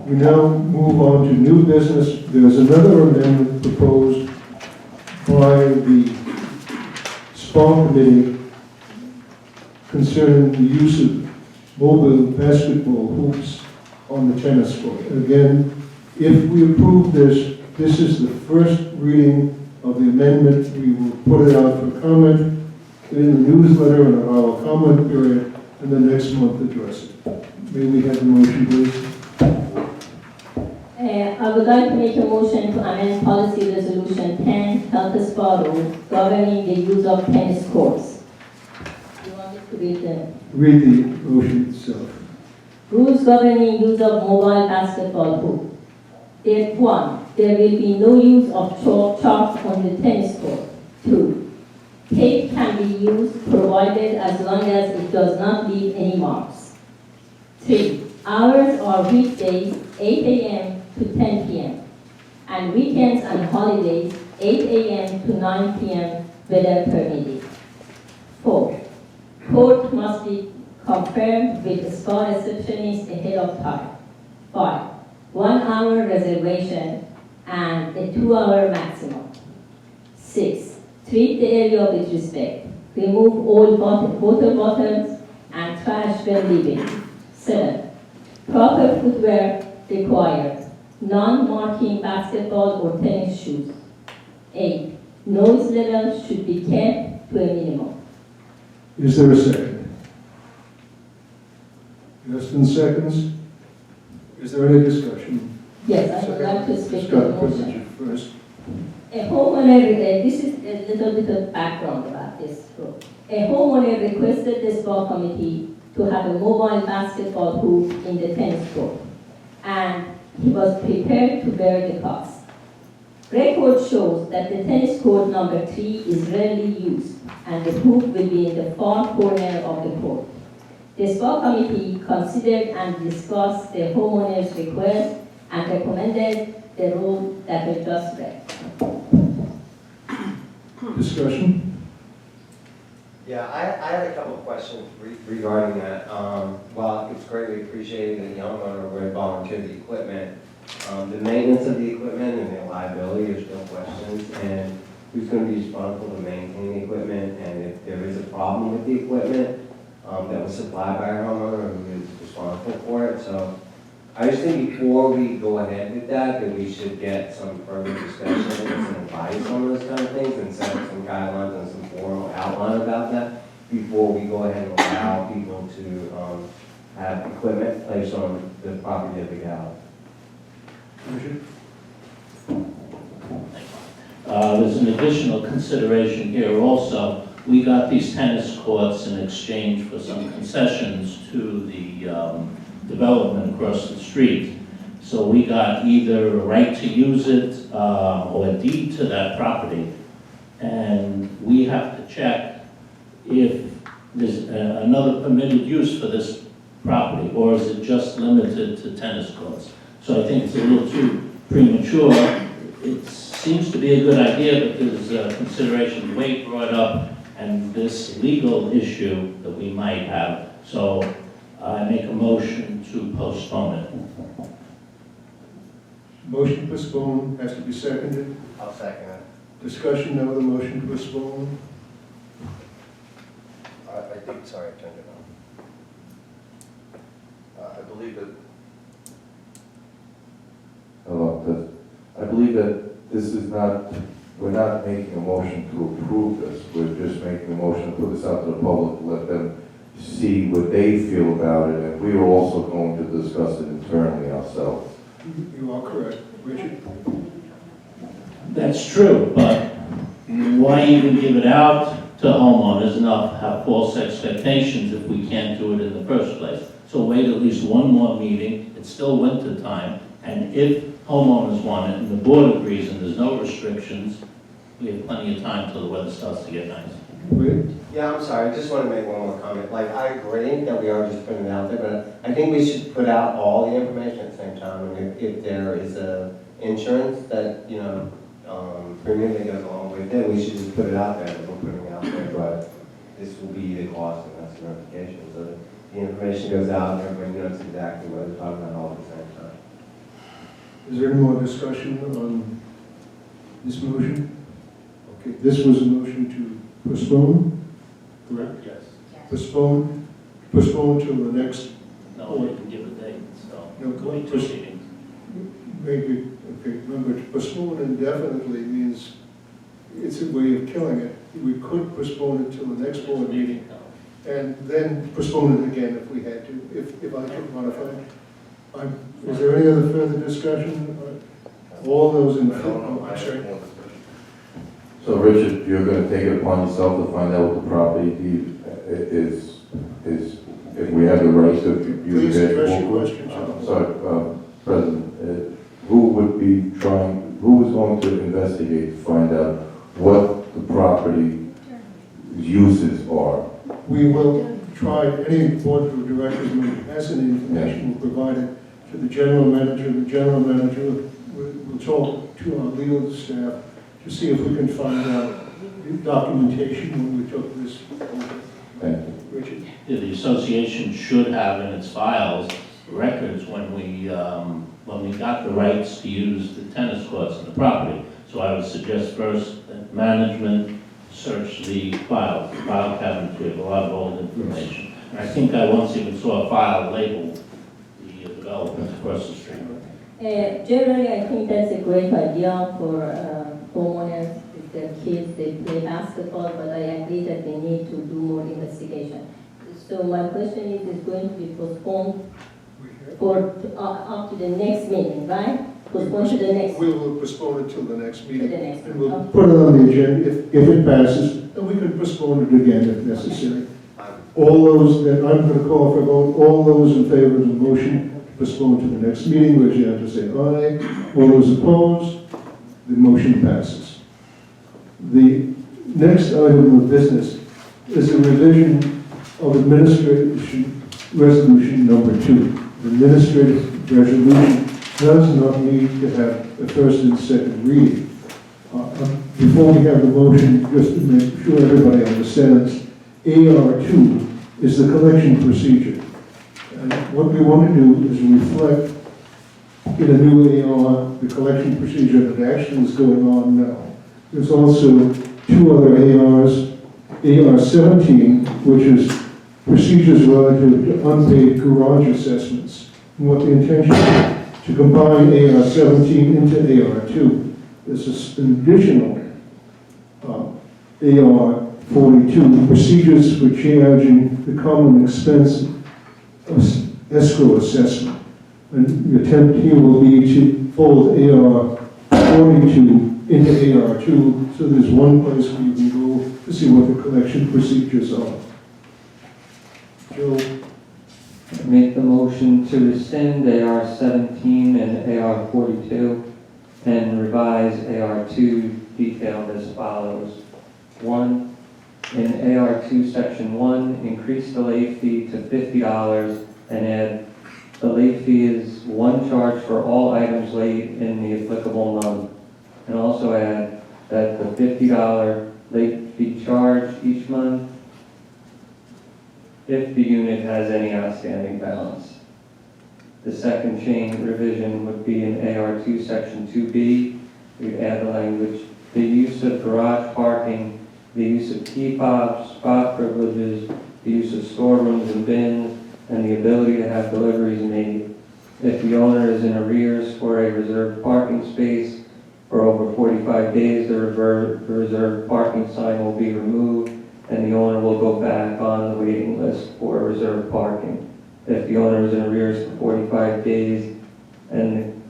We now move on to new business. There's another amendment proposed by the SPA committee concerning the use of mobile basketball hoops on the tennis court. Again, if we approve this, this is the first reading of the amendment. We will put it out for comment in the newsletter and our comment period, and then next month address it. May we have a motion, please? I would like to make a motion to amend policy resolution 10, health spa rules governing the use of tennis courts. You want me to read them? Read the motion itself. Rules governing use of mobile basketball hoop. There, 1, there will be no use of chalk on the tennis court. 2, tape can be used provided as long as it does not leave any marks. 3, hours are weekdays 8 a.m. to 10 p.m. and weekends and holidays 8 a.m. to 9 p.m. weather permitting. 4, court must be confirmed with the spa receptionist ahead of time. 5, 1 hour reservation and a 2-hour maximum. 6, treat the area with respect. Remove all water bottles and trash when leaving. 7, proper footwear required. Non-marking basketball or tennis shoes. 8, noise levels should be kept to a minimum. Is there a second? Justin seconds. Is there any discussion? Yes, I would like to speak to the Scott, motion. first. A homeowner, this is a little bit of background about this group. A homeowner requested the spa committee to have a mobile basketball hoop in the tennis court, and he was prepared to bear the cost. Record shows that the tennis court number 3 is rarely used, and the hoop will be in the far corner of the court. The spa committee considered and discussed the homeowner's request and recommended the rule that we just read. Discussion? Yeah, I had a couple of questions regarding that. While it's greatly appreciated that the homeowner would volunteer the equipment, the maintenance of the equipment and the liability, there's no questions. And who's going to be responsible to maintain the equipment? And if there is a problem with the equipment that was supplied by our homeowner, who is responsible for it? So I just think before we go ahead with that we should get some further discussion and some advice on those kind of things and set up some guidelines and some formal outline about that before we go ahead and allow people to have equipment placed on the property of the gallery. Richard? There's an additional consideration here also. We got these tennis courts in exchange for some concessions to the development across the street. So we got either a right to use it or a deed to that property. And we have to check if there's another permitted use for this property, or is it just limited to tennis courts? So I think it's a little too premature. It seems to be a good idea because consideration Wade brought up and this legal issue that we might have. So I make a motion to postpone it. Motion to postpone has to be seconded. I'll second it. Discussion of the motion to postpone. I think, sorry, I turned it on. I believe that. Hello, I believe that this is not, we're not making a motion to approve this. We're just making a motion to put this out to the public, to let them see what they feel about it. And we are also going to discuss it internally ourselves. You are correct. Richard? That's true, but why even give it out to homeowners and not have false expectations if we can't do it in the first place? So wait at least one more meeting, it's still winter time, and if homeowners want it and the board agrees and there's no restrictions, we have plenty of time till the weather starts to get nice. Wade? Yeah, I'm sorry, I just want to make one more comment. Like, I agree that we are just putting it out there, but I think we should put out all the information at the same time. And if there is a insurance that, you know, premium that goes along with it, we should just put it out there, that we're putting it out there, but this will be the cost and that's the notification. So that the information goes out, and everybody knows exactly what we're talking about all at the same time. Is there any more discussion on this motion? Okay, this was a motion to postpone, correct? Yes. Postpone till the next, No, we can give a date, so. No, Could be 2 meetings. maybe, okay, remember, postpone indefinitely means it's a way of killing it. We could postpone it till the next board meeting, and then postpone it again if we had to, if I could modify it. Is there any other further discussion? All those in favor? I'm sorry. So Richard, you're going to take it upon yourself to find out what the property deed is, if we have the right to use Please it. address your question, John. Sorry, President, who would be trying, who is going to investigate to find out what the property uses are? We will try, any board of directors who has any information will provide it to the general manager. The general manager will talk to our legal staff to see if we can find out the documentation when we took this over. Thank you. Richard? Yeah, the association should have in its files records when we got the rights to use the tennis courts on the property. So I would suggest first that management search the files, the file cabinets. We have a lot of old information. And I think I once even saw a file labeled the development across the street. Generally, I think that's a great idea for homeowners with their kids, they play basketball, but I agree that they need to do more investigation. So my question is going to be postponed for up to the next meeting, right? Postponed to the next. We will postpone it till the next meeting. To the next And we'll one. put it on the agenda. If it passes, then we can postpone it again if necessary. All those, that I'm going to call for a vote, all those in favor of the motion to postpone to the next meeting, raise your hand to say aye. All those opposed, the motion passes. The next item of business is a revision of administration resolution number 2. The administrative resolution does not need to have a first and second reading. Before we have the motion, just to make sure everybody understands, AR2 is the collection procedure. And what we want to do is reflect in a new AR the collection procedure that actually is going on now. There's also 2 other ARs, AR17, which is procedures relative to unpaid garage assessments. And what the intention is to combine AR17 into AR2. This is an additional AR42, procedures for charging the common expense of escrow assessment. And the attempt here will be to fold AR 42 into AR2, so there's one place where you can go to see what the collection procedures are. Joe? Make the motion to rescind AR 17 and AR 42 and revise AR 2 detailed as follows. 1, in AR 2 section 1, increase the late fee to $50 and add the late fee is one charge for all items late in the applicable month. And also add that the $50 late fee charge each month if the unit has any outstanding balance. The second chain revision would be in AR2 section 2B. We'd add the language, the use of garage parking, the use of key fobs, spot privileges, the use of storerooms and bins, and the ability to have deliveries made. If the owner is in arrears for a reserved parking space for over 45 days, the reserved parking sign will be removed and the owner will go back on the waiting list for reserved parking. If the owner is in arrears for 45 days and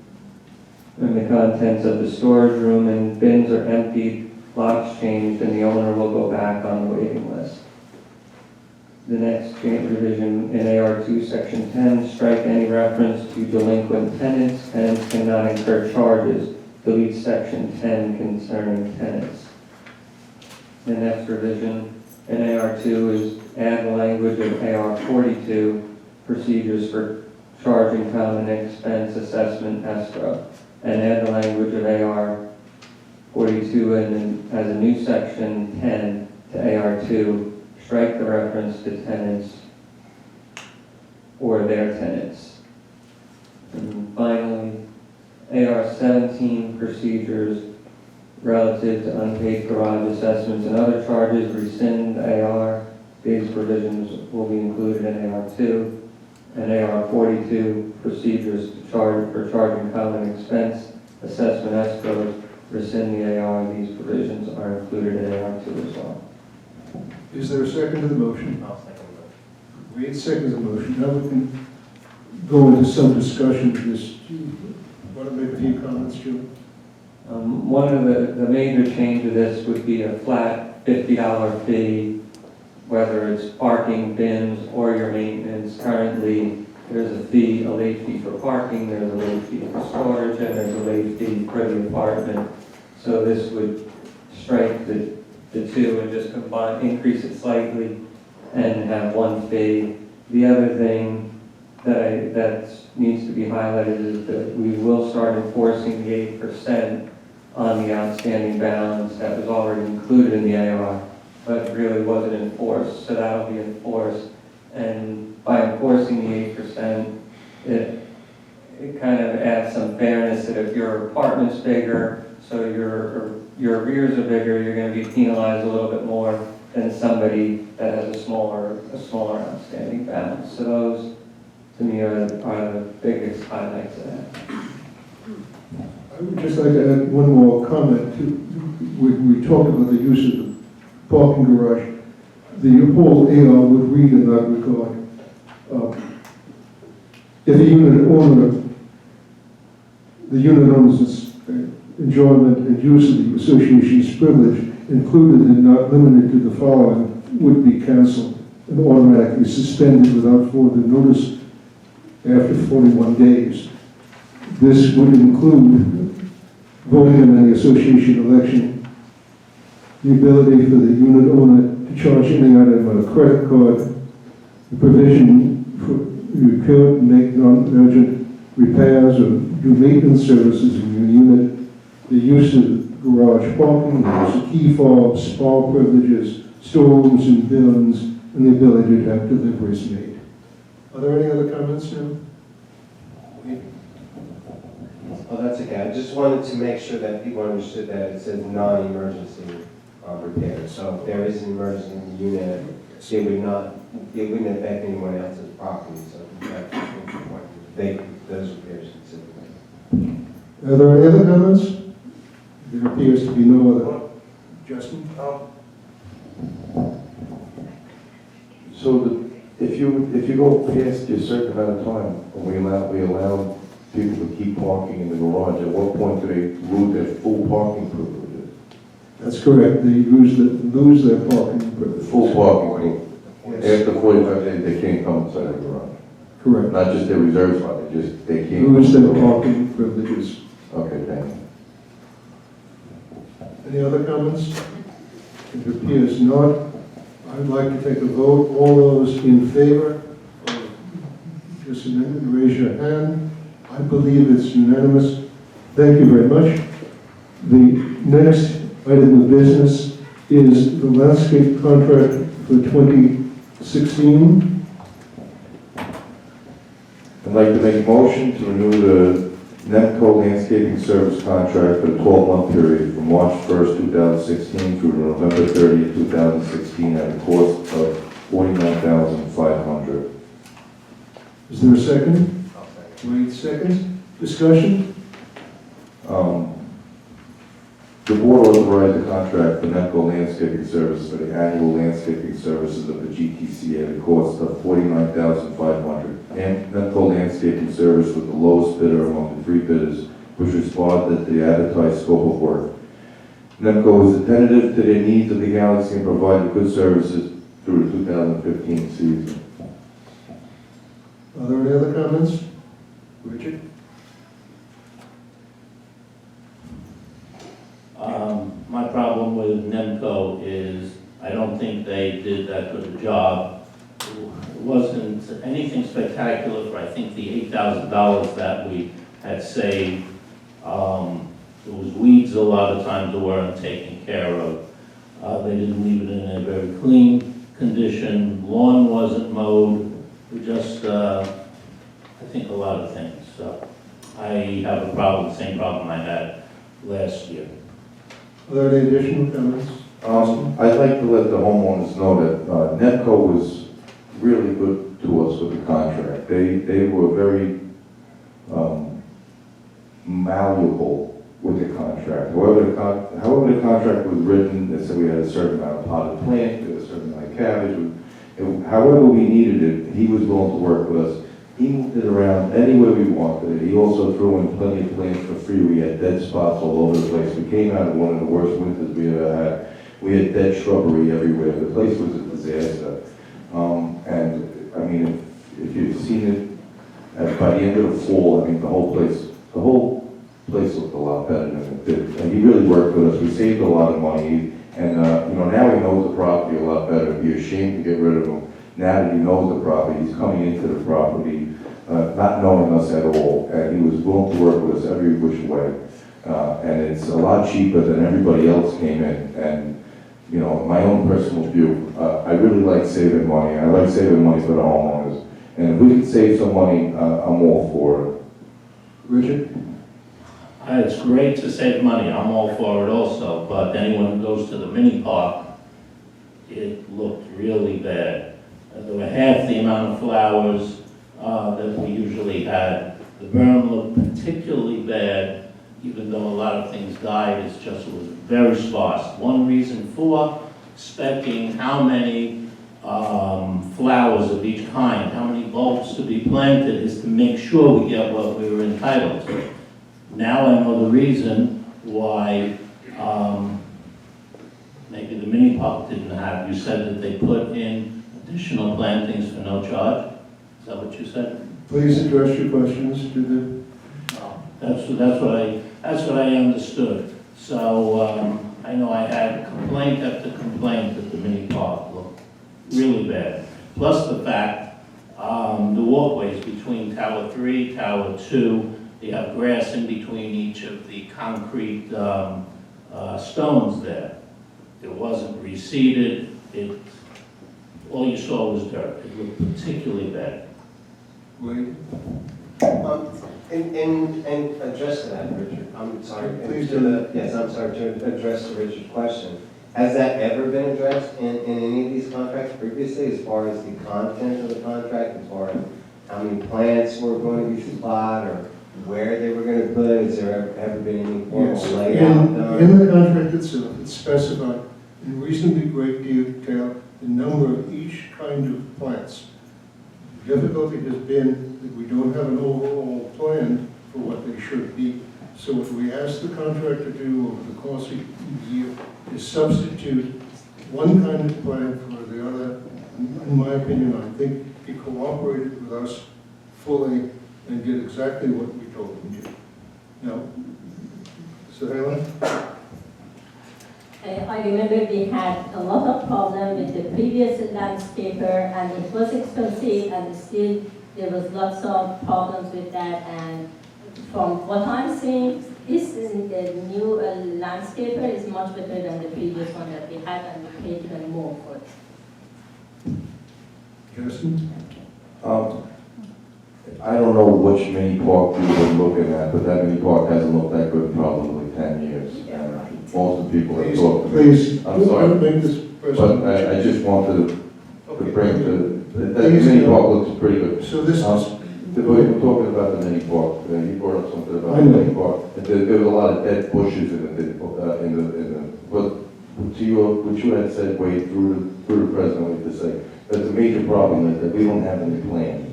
the contents of the storage room and bins are emptied, locks changed, then the owner will go back on the waiting list. The next change revision in AR2 section 10, strike any reference to delinquent tenants. Tenants cannot incur charges. Delete section 10 concerning tenants. The next revision in AR2 is add the language of AR42, procedures for charging common expense assessment escrow, and add the language of AR42 and as a new section 10 to AR2, strike the reference to tenants or their tenants. And finally, AR17 procedures relative to unpaid garage assessments and other charges, rescind AR. These provisions will be included in AR2. And AR42 procedures to charge for charging common expense assessment escrows, rescind the AR. These provisions are included in AR2 as well. Is there a second to the motion? I'll second that. Reed seconds the motion. Now we can go into some discussion of this. Want to make a few comments, Joe? One of the major change of this would be a flat $50 fee, whether it's parking, bins, or your maintenance. Currently, there's a fee, a late fee for parking, there's a late fee for storage, and there's a late fee for the apartment. So this would strike the two and just combine, increase it slightly and have one fee. The other thing that needs to be highlighted is that we will start enforcing the 8% on the outstanding balance that was already included in the AR, but really wasn't enforced, so that'll be enforced. And by enforcing the 8%, it kind of adds some fairness that if your apartment's bigger, so your arrears are bigger, you're going to be penalized a little bit more than somebody that has a smaller outstanding balance. So those, to me, are the biggest highlights of that. I would just like to add one more comment. When we talked about the use of the parking garage, the whole AR would read in that regard. If the unit owner's enjoyment and use of the association's privilege, included and not limited to the following, would be canceled and automatically suspended without further notice after 41 days. This would include voting in any association election, the ability for the unit owner to charge any item on a credit card, the provision for repair and make non-urgent repairs or do maintenance services in your unit, the use of garage parking, the use of key fobs, spa privileges, storerooms and bins, and the ability to have deliveries made. Are there any other comments now? Oh, that's okay. I just wanted to make sure that people understood that it says non-emergency repair. So if there is an emergency in the unit, it wouldn't affect anyone else's property. So that's important. Those repairs specifically. Are there any other comments? There appears to be no other. Justin? So if you go past a certain amount of time, and we allow people to keep parking in the garage, at what point do they lose their full parking privileges? That's correct, they lose their parking privilege. Full parking, Yes, after 45 days, they can't come inside the garage. correct. Not just their reserve spot, they can't. Lose come their in the garage. parking privileges. Okay, thank you. Any other comments? It appears not. I'd like to take a vote. All those in favor of this amendment, raise your hand. I believe it's unanimous. Thank you very much. The next item of business is the landscape contract for 2016. I'd like to make a motion to renew the Nemco Landscaping Service contract for a 12-month period from March 1st, 2016 through November 30th, 2016 at a cost of $49,500. Is there a second? Wait, second. Discussion? The board authorized the contract for Nemco Landscaping Service for the annual landscaping services of the GTC at a cost of $49,500. And Nemco Landscaping Service was the lowest bidder among the three bidders, which responded to the advertised scope of work. Nemco was attentive to the needs of the Galaxy and provided good services through the 2015 season. Are there any other comments? Richard? My problem with Nemco is I don't think they did that good a job. It wasn't anything spectacular for, I think, the $8,000 that we had saved. There was weeds a lot of times that weren't taken care of. They didn't leave it in a very clean condition. Lawn wasn't mowed. Just, I think a lot of things. So I have a problem, the same problem I had last year. Are there any additional comments? I'd like to let the homeowners know that Nemco was really good to us with the contract. They were very malleable with the contract. However, the contract was written, they said we had a certain amount of potted plant, we had a certain amount of cabbage. However we needed it, he was willing to work with us. He moved it around any way we wanted it. He also threw in plenty of plants for free. We had dead spots all over the place. We came out of one of the worst winters we ever had. We had dead shrubbery everywhere. The place was a disaster. And I mean, if you've seen it, by the end of the fall, I mean, the whole place looked a lot better than it did. And he really worked with us. We saved a lot of money. And now he knows the property a lot better. It'd be a shame to get rid of him. Now that he knows the property, he's coming into the property not knowing us at all, and he was willing to work with us every which way. And it's a lot cheaper than everybody else came in. And, my own personal view, I really like saving money. I like saving money for the homeowners. And if we can save some money, I'm all for it. Richard? It's great to save money, I'm all for it also, but anyone who goes to the mini park, it looked really bad. There were half the amount of flowers that we usually had. The berm looked particularly bad, even though a lot of things died. It was very sparse. One reason for specing how many flowers of each kind, how many bulbs to be planted, is to make sure we get what we were entitled to. Now I know the reason why maybe the mini park didn't have. You said that they put in additional plantings for no charge? Is that what you said? Please address your questions to the... That's what I understood. So I know I had complaint after complaint that the mini park looked really bad. Plus the fact the walkways between Tower 3, Tower 2, they have grass in between each of the concrete stones there. It wasn't reseeded. All you saw was dirt. It looked particularly bad. Wait. And address to that, Richard, I'm sorry. Please Yes, I'm sorry, to address to Richard's question. Has that ever been addressed in any of these contracts previously, as far as the content of the contract, as far as how many plants were going to be supplied, or where they were going to put it? Has there ever been any formal Yes, layout done? in the contract itself, it's specified in reasonably great detail the number of each kind of plants. The difficulty has been that we don't have an overall plan for what they should be. So what we ask the contractor to do over the course of the year is substitute one kind of plan for the other. In my opinion, I think he cooperated with us fully and did exactly what we told him to. Now, Mr. Halen? I remember we had a lot of problem with the previous landscaper, and it was expensive, and still there was lots of problems with that. And from what I'm seeing, this new landscaper is much better than the previous one that we had, and we paid even more for it. Justin? I don't know which mini park you've been looking at, but that mini park hasn't looked that good in probably 10 years. And most of the people that talk to me. Please, I'm sorry. don't make this But personal. I just wanted to Okay. bring that Please, mini park looks pretty good. So this is, We're talking about the mini park, you brought up something about I the know. mini park. There was a lot of dead bushes in the, but to your, what you had said, Wade, through the president, to say, that the major problem is that we don't have any plans.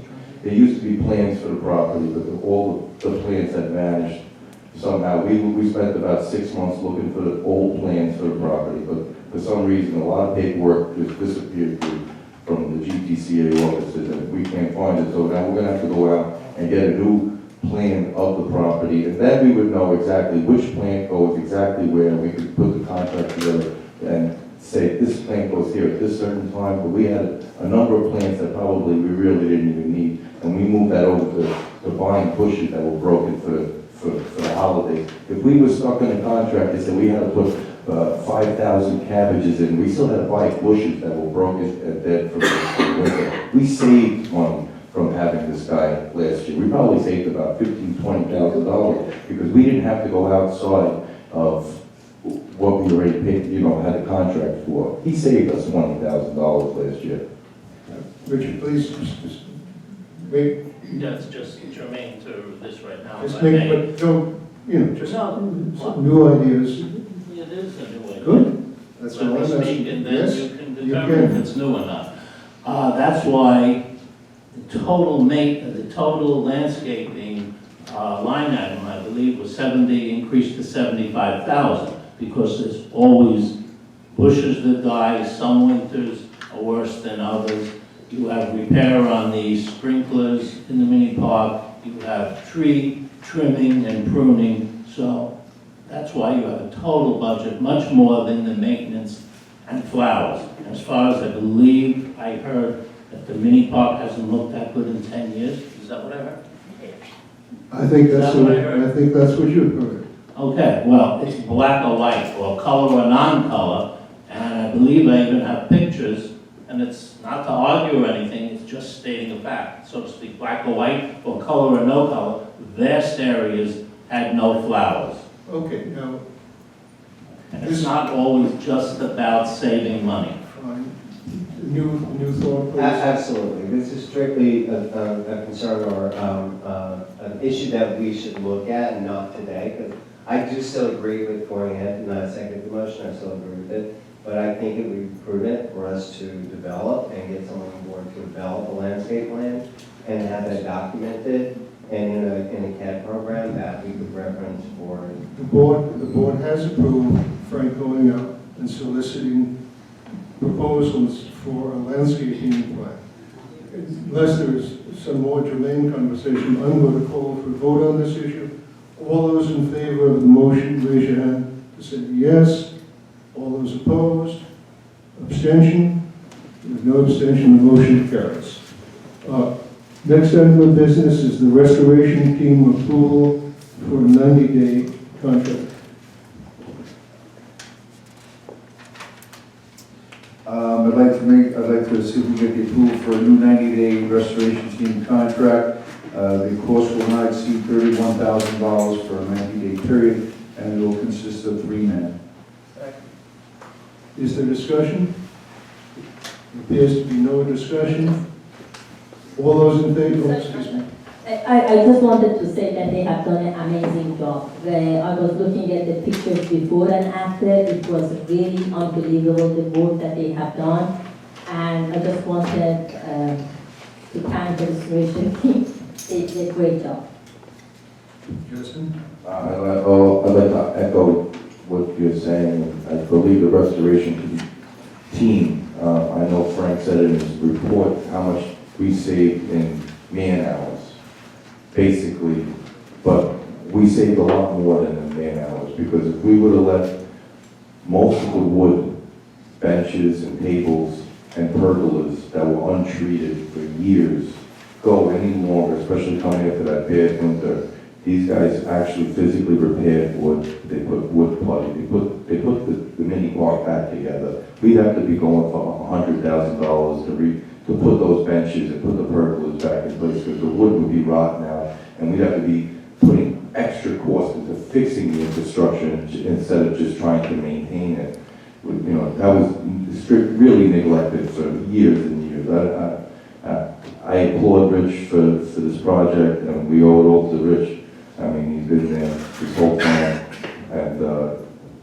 There used to be plans for the property, but all the plans had vanished somehow. We spent about 6 months looking for the old plans for the property, but for some reason, a lot of paperwork just disappeared from the GTCA offices, and we can't find it. So now we're gonna have to go out and get a new plan of the property, and then we would know exactly which plant goes exactly where, and we could put the contract together and say, this plant goes here at this certain time, but we had a number of plants that probably we really didn't even need, and we moved that over to buying bushes that were broken for the holidays. If we were stuck in a contract, they said we had to put 5,000 cabbages in, we still had to buy bushes that were broken and dead from the winter. We saved money from having this guy last year. We probably saved about $15,000-$20,000 because we didn't have to go outside of what we already paid, had a contract for. He saved us $20,000 last year. Richard, please, just wait, Yeah, it's just germane to this right now. just if I make, may. but don't, just No, some new ideas. it is a new idea. Good. That's all I'm Let me speak, asking. and then Yes, you can you determine can. if it's new or not. That's why the total landscaping line item, I believe, was 70, increased to 75,000, because there's always bushes that die. Some winters are worse than others. You have repair on the sprinklers in the mini park. You have tree trimming and pruning. So that's why you have a total budget, much more than the maintenance and flowers. As far as I believe, I heard that the mini park hasn't looked that good in 10 years. Is that what I heard? I think that's Is that what, what I heard? I think that's what you heard. Okay, well, it's black or white, or color or non-color, and I believe I even have pictures, and it's not to argue or anything, it's just stating a fact, so to speak, black or white, or color or no color. Vast areas had no flowers. Okay, now, And it's not always just about saving money. fine. New thought, please. Absolutely. This is strictly a concern or an issue that we should look at, and not today, because I do still agree with going ahead and not second the motion, I still agree with it. But I think it would be prudent for us to develop and get someone on board to develop a landscape plan and have that documented and in a CAD program that we could reference for. The board has approved Frank going out and soliciting proposals for a landscaping plan. Unless there's some more germane conversation, I'm going to call for a vote on this issue. All those in favor of the motion, raise your hand to say yes. All those opposed? Abstention? With no abstention, the motion carries. Next item of business is the restoration team approval for a 90-day contract. I'd like to see if we can get the approval for a new 90-day restoration team contract. The cost will not exceed $31,000 for a 90-day period, and it will consist of 3 men. Is there discussion? Appears to be no discussion. All those in favor? Excuse me. I just wanted to say that they have done an amazing job. I was looking at the pictures before and after. It was really unbelievable, the work that they have done. And I just wanted to thank the restoration team. They did a great job. Justin? I'd like to echo what you're saying. I believe the restoration team, I know Frank said in his report how much we saved in man hours, basically, but we saved a lot more than in man hours, because if we would have let most of the wood benches and tables and pergolas that were untreated for years go any longer, especially coming after that bad winter, these guys actually physically repaired wood. They put wood putty. They put the mini park back together. We'd have to be going for $100,000 to put those benches and put the pergolas back in place, because the wood would be rotten out, and we'd have to be putting extra cost into fixing the infrastructure instead of just trying to maintain it. You know, that was really neglected for years and years. I applaud Rich for this project, and we owe it all to Rich. I mean, he's been there this whole time, and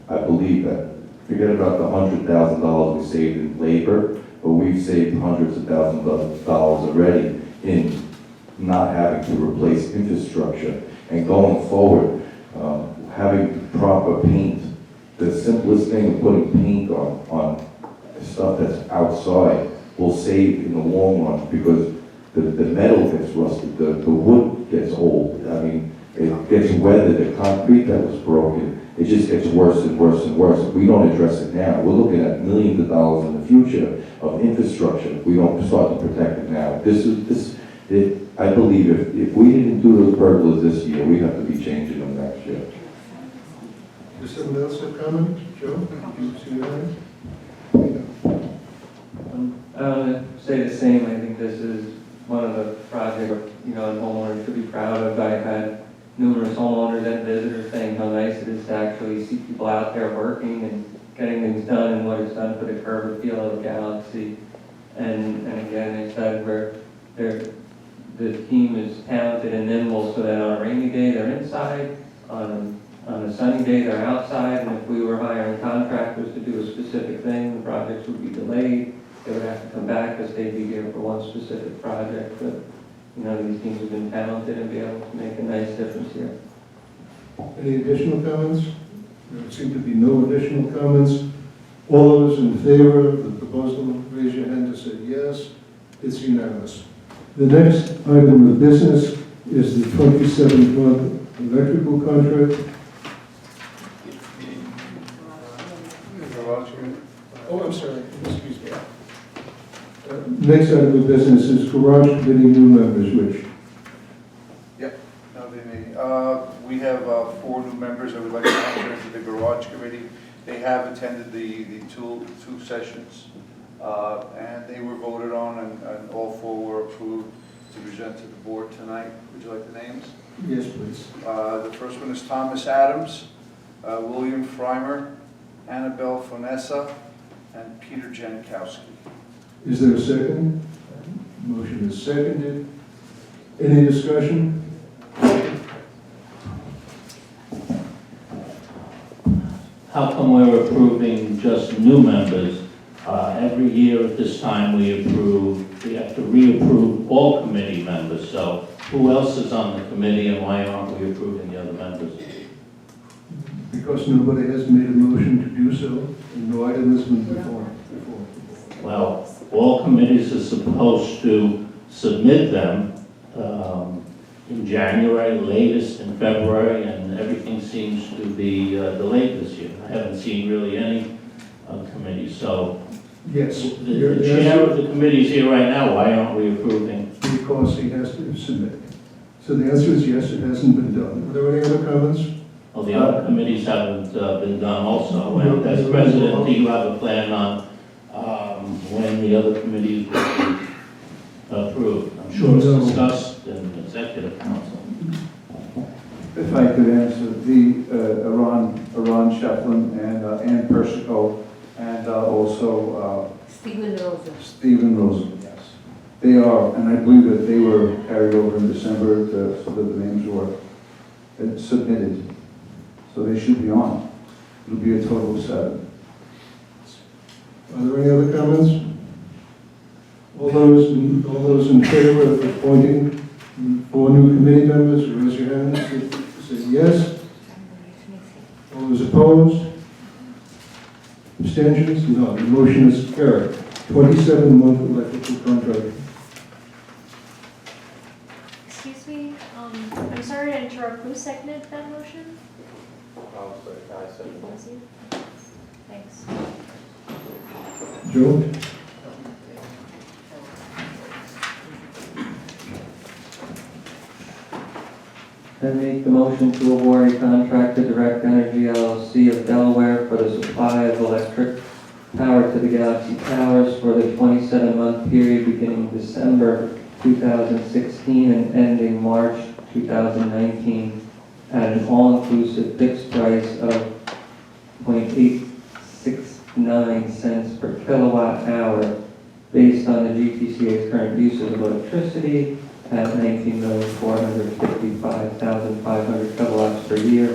I believe that. Forget about the $100,000 we saved in labor, but we've saved hundreds of thousands of dollars already in not having to replace infrastructure. And going forward, having proper paint, the simplest thing of putting paint on stuff that's outside will save in the long run, because the metal gets rusted, the wood gets old. I mean, it gets weathered, the concrete that was broken, it just gets worse and worse and worse. If we don't address it now, we're looking at millions of dollars in the future of infrastructure. If we don't start to protect it now. I believe if we didn't do those pergolas this year, we have to be changing them next year. Does someone else have comment? Joe, do you see that? I would say the same. I think this is one of the projects, you know, a homeowner should be proud of. I've had numerous homeowners and visitors saying how nice it is to actually see people out there working and getting things done, and what it's done for the curb appeal of the Galaxy. And again, they said the team is talented and nimble, so that on a rainy day they're inside, on a sunny day they're outside, and if we were hiring contractors to do a specific thing, the projects would be delayed. They would have to come back because they'd be here for one specific project. But you know, these teams have been talented and be able to make a nice difference here. Any additional comments? There seem to be no additional comments. All those in favor of the proposal, raise your hand to say yes. It's unanimous. The next item of business is the 27th electrical contract. Oh, I'm sorry, excuse me. Next item of business is garage committee new members, Rich. That'll be me. We have 4 new members that would like to enter into the garage committee. They have attended the two sessions, and they were voted on, and all 4 were approved to present to the board tonight. Would you like the names? Yes, please. The first one is Thomas Adams, William Freimer, Annabelle Fonessa, and Peter Jankowski. Is there a second? Motion is seconded. Any discussion? How come we're approving just new members? Every year at this time we have to reapprove all committee members. So who else is on the committee, and why aren't we approving the other members? Because nobody has made a motion to do so, and no item has been before. Well, all committees are supposed to submit them in January, latest in February, and everything seems to be delayed this year. I haven't seen really any committees, so Yes. the chair of the committee is here right now. Why aren't we approving? Because he has to submit. So the answer is yes, it hasn't been done. Are there any other comments? Well, the other committees haven't been done also. And as president, do you have a plan on when the other committees will be approved? I'm sure it's discussed in executive council. If I could answer, Aaron Shefflin and Ann Persico, and also Stephen Rosen, yes. They are, and I believe that they were carried over in December so that the names were submitted. So they should be on. It'll be a total of 7. Are there any other comments? All those in favor of appointing 4 new committee members, raise your hands. Say yes. All those opposed? Abstentions? No, the motion is carried. 27-month electrical contract. Excuse me, I'm sorry to interrupt, who seconded that motion? Was you? Thanks. Joe? I make the motion to award a contract to Direct Energy LLC of Delaware for the supply of electric power to the Galaxy Towers for the 27-month period beginning December 2016 and ending March 2019 at an all-inclusive fixed price of 0.869 cents per kilowatt hour based on the GTCA's current uses of electricity at 19,455,500 kilowatts per year.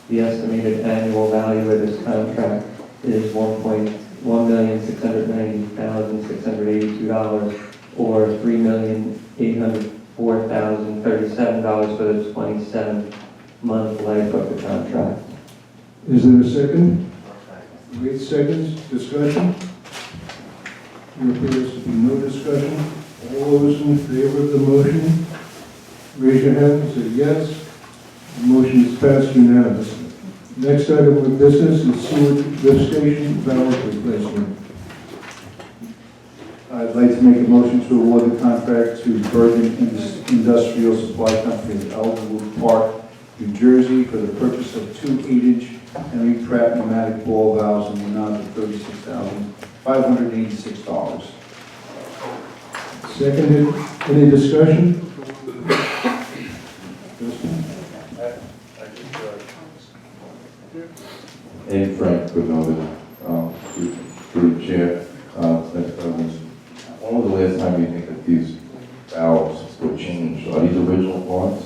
The estimated annual value of this contract is $1,690,682 or $3,804,037 for the 27-month life of the contract. Is there a second? 8 seconds. Discussion? There appears to be no discussion. All those in favor of the motion, raise your hand and say yes. The motion is passed unanimously. Next item of business is sewer lift station valve replacement. I'd like to make a motion to award the contract to Bergen Industrial Supply Company of Elwood Park, New Jersey, for the purchase of 2 8-inch Henry Pratt pneumatic ball valves in the amount of $36,586. Seconded. Any discussion? And Frank Bernard, through the chair, next president. When was the last time you think that these valves were changed? Are these original parts?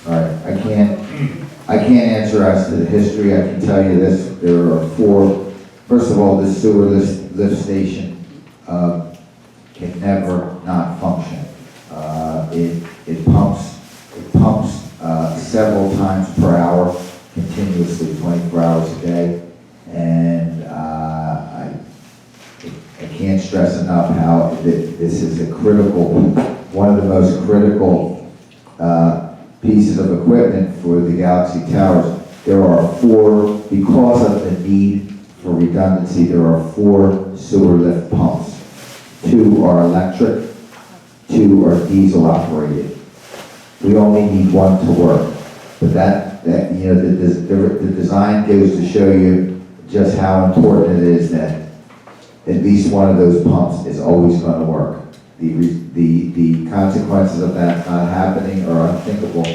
All right, I can't answer as to the history. I can tell you this, there are 4, first of all, this sewer lift station can never not function. It pumps several times per hour, continuously, 24 hours a day. And I can't stress enough how this is a one of the most critical pieces of equipment for the Galaxy Towers. There are 4, because of the need for redundancy, there are 4 sewer lift pumps. 2 are electric, 2 are diesel operated. We only need 1 to work. But the design goes to show you just how important it is that at least one of those pumps is always going to work. The consequences of that not happening are unthinkable.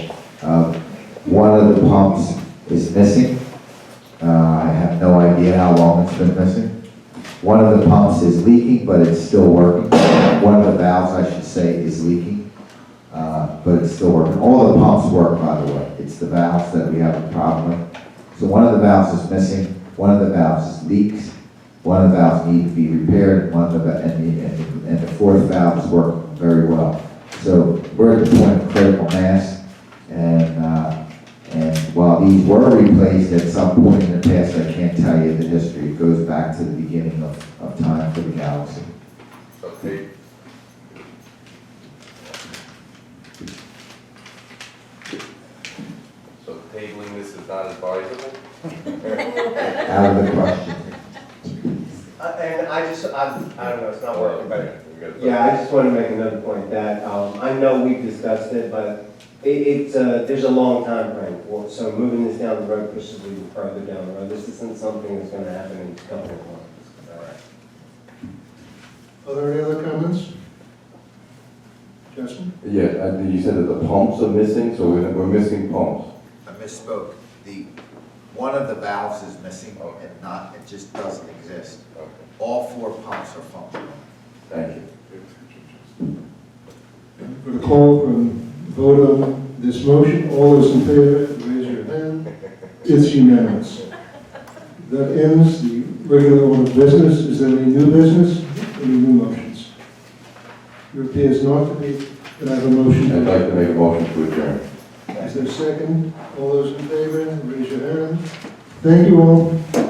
One of the pumps is missing. I have no idea how long it's been missing. One of the pumps is leaking, but it's still working. One of the valves, I should say, is leaking, but it's still working. All the pumps work, by the way. It's the valves that we have a problem with. So one of the valves is missing. One of the valves leaks. One of the valves needs to be repaired, and the 4th valve is working very well. So we're at the point of critical mass, and while these were replaced at some point in the past, I can't tell you the history. It goes back to the beginning of time for the Galaxy. Okay. So tabling this is not advisable? Out of the question. And I don't know, it's not working, but yeah, I just want to make another point that I know we've discussed it, but there's a long time frame for it. So moving this down the road pushes it even further down the road. This isn't something that's going to happen in a couple of months. All right. Are there any other comments? Justin? Yeah, you said that the pumps are missing, so we're missing pumps. I misspoke. One of the valves is missing, and it just doesn't exist. Okay. All 4 pumps are functional. Thank you. For the call from vote on this motion, all those in favor, raise your hand. It's unanimous. That ends the regular order of business. Is there any new business? Any new motions? There appears not to be. Can I have a motion? I'd like to make a motion to adjourn. Is there a second? All those in favor, raise your hand. Thank you all.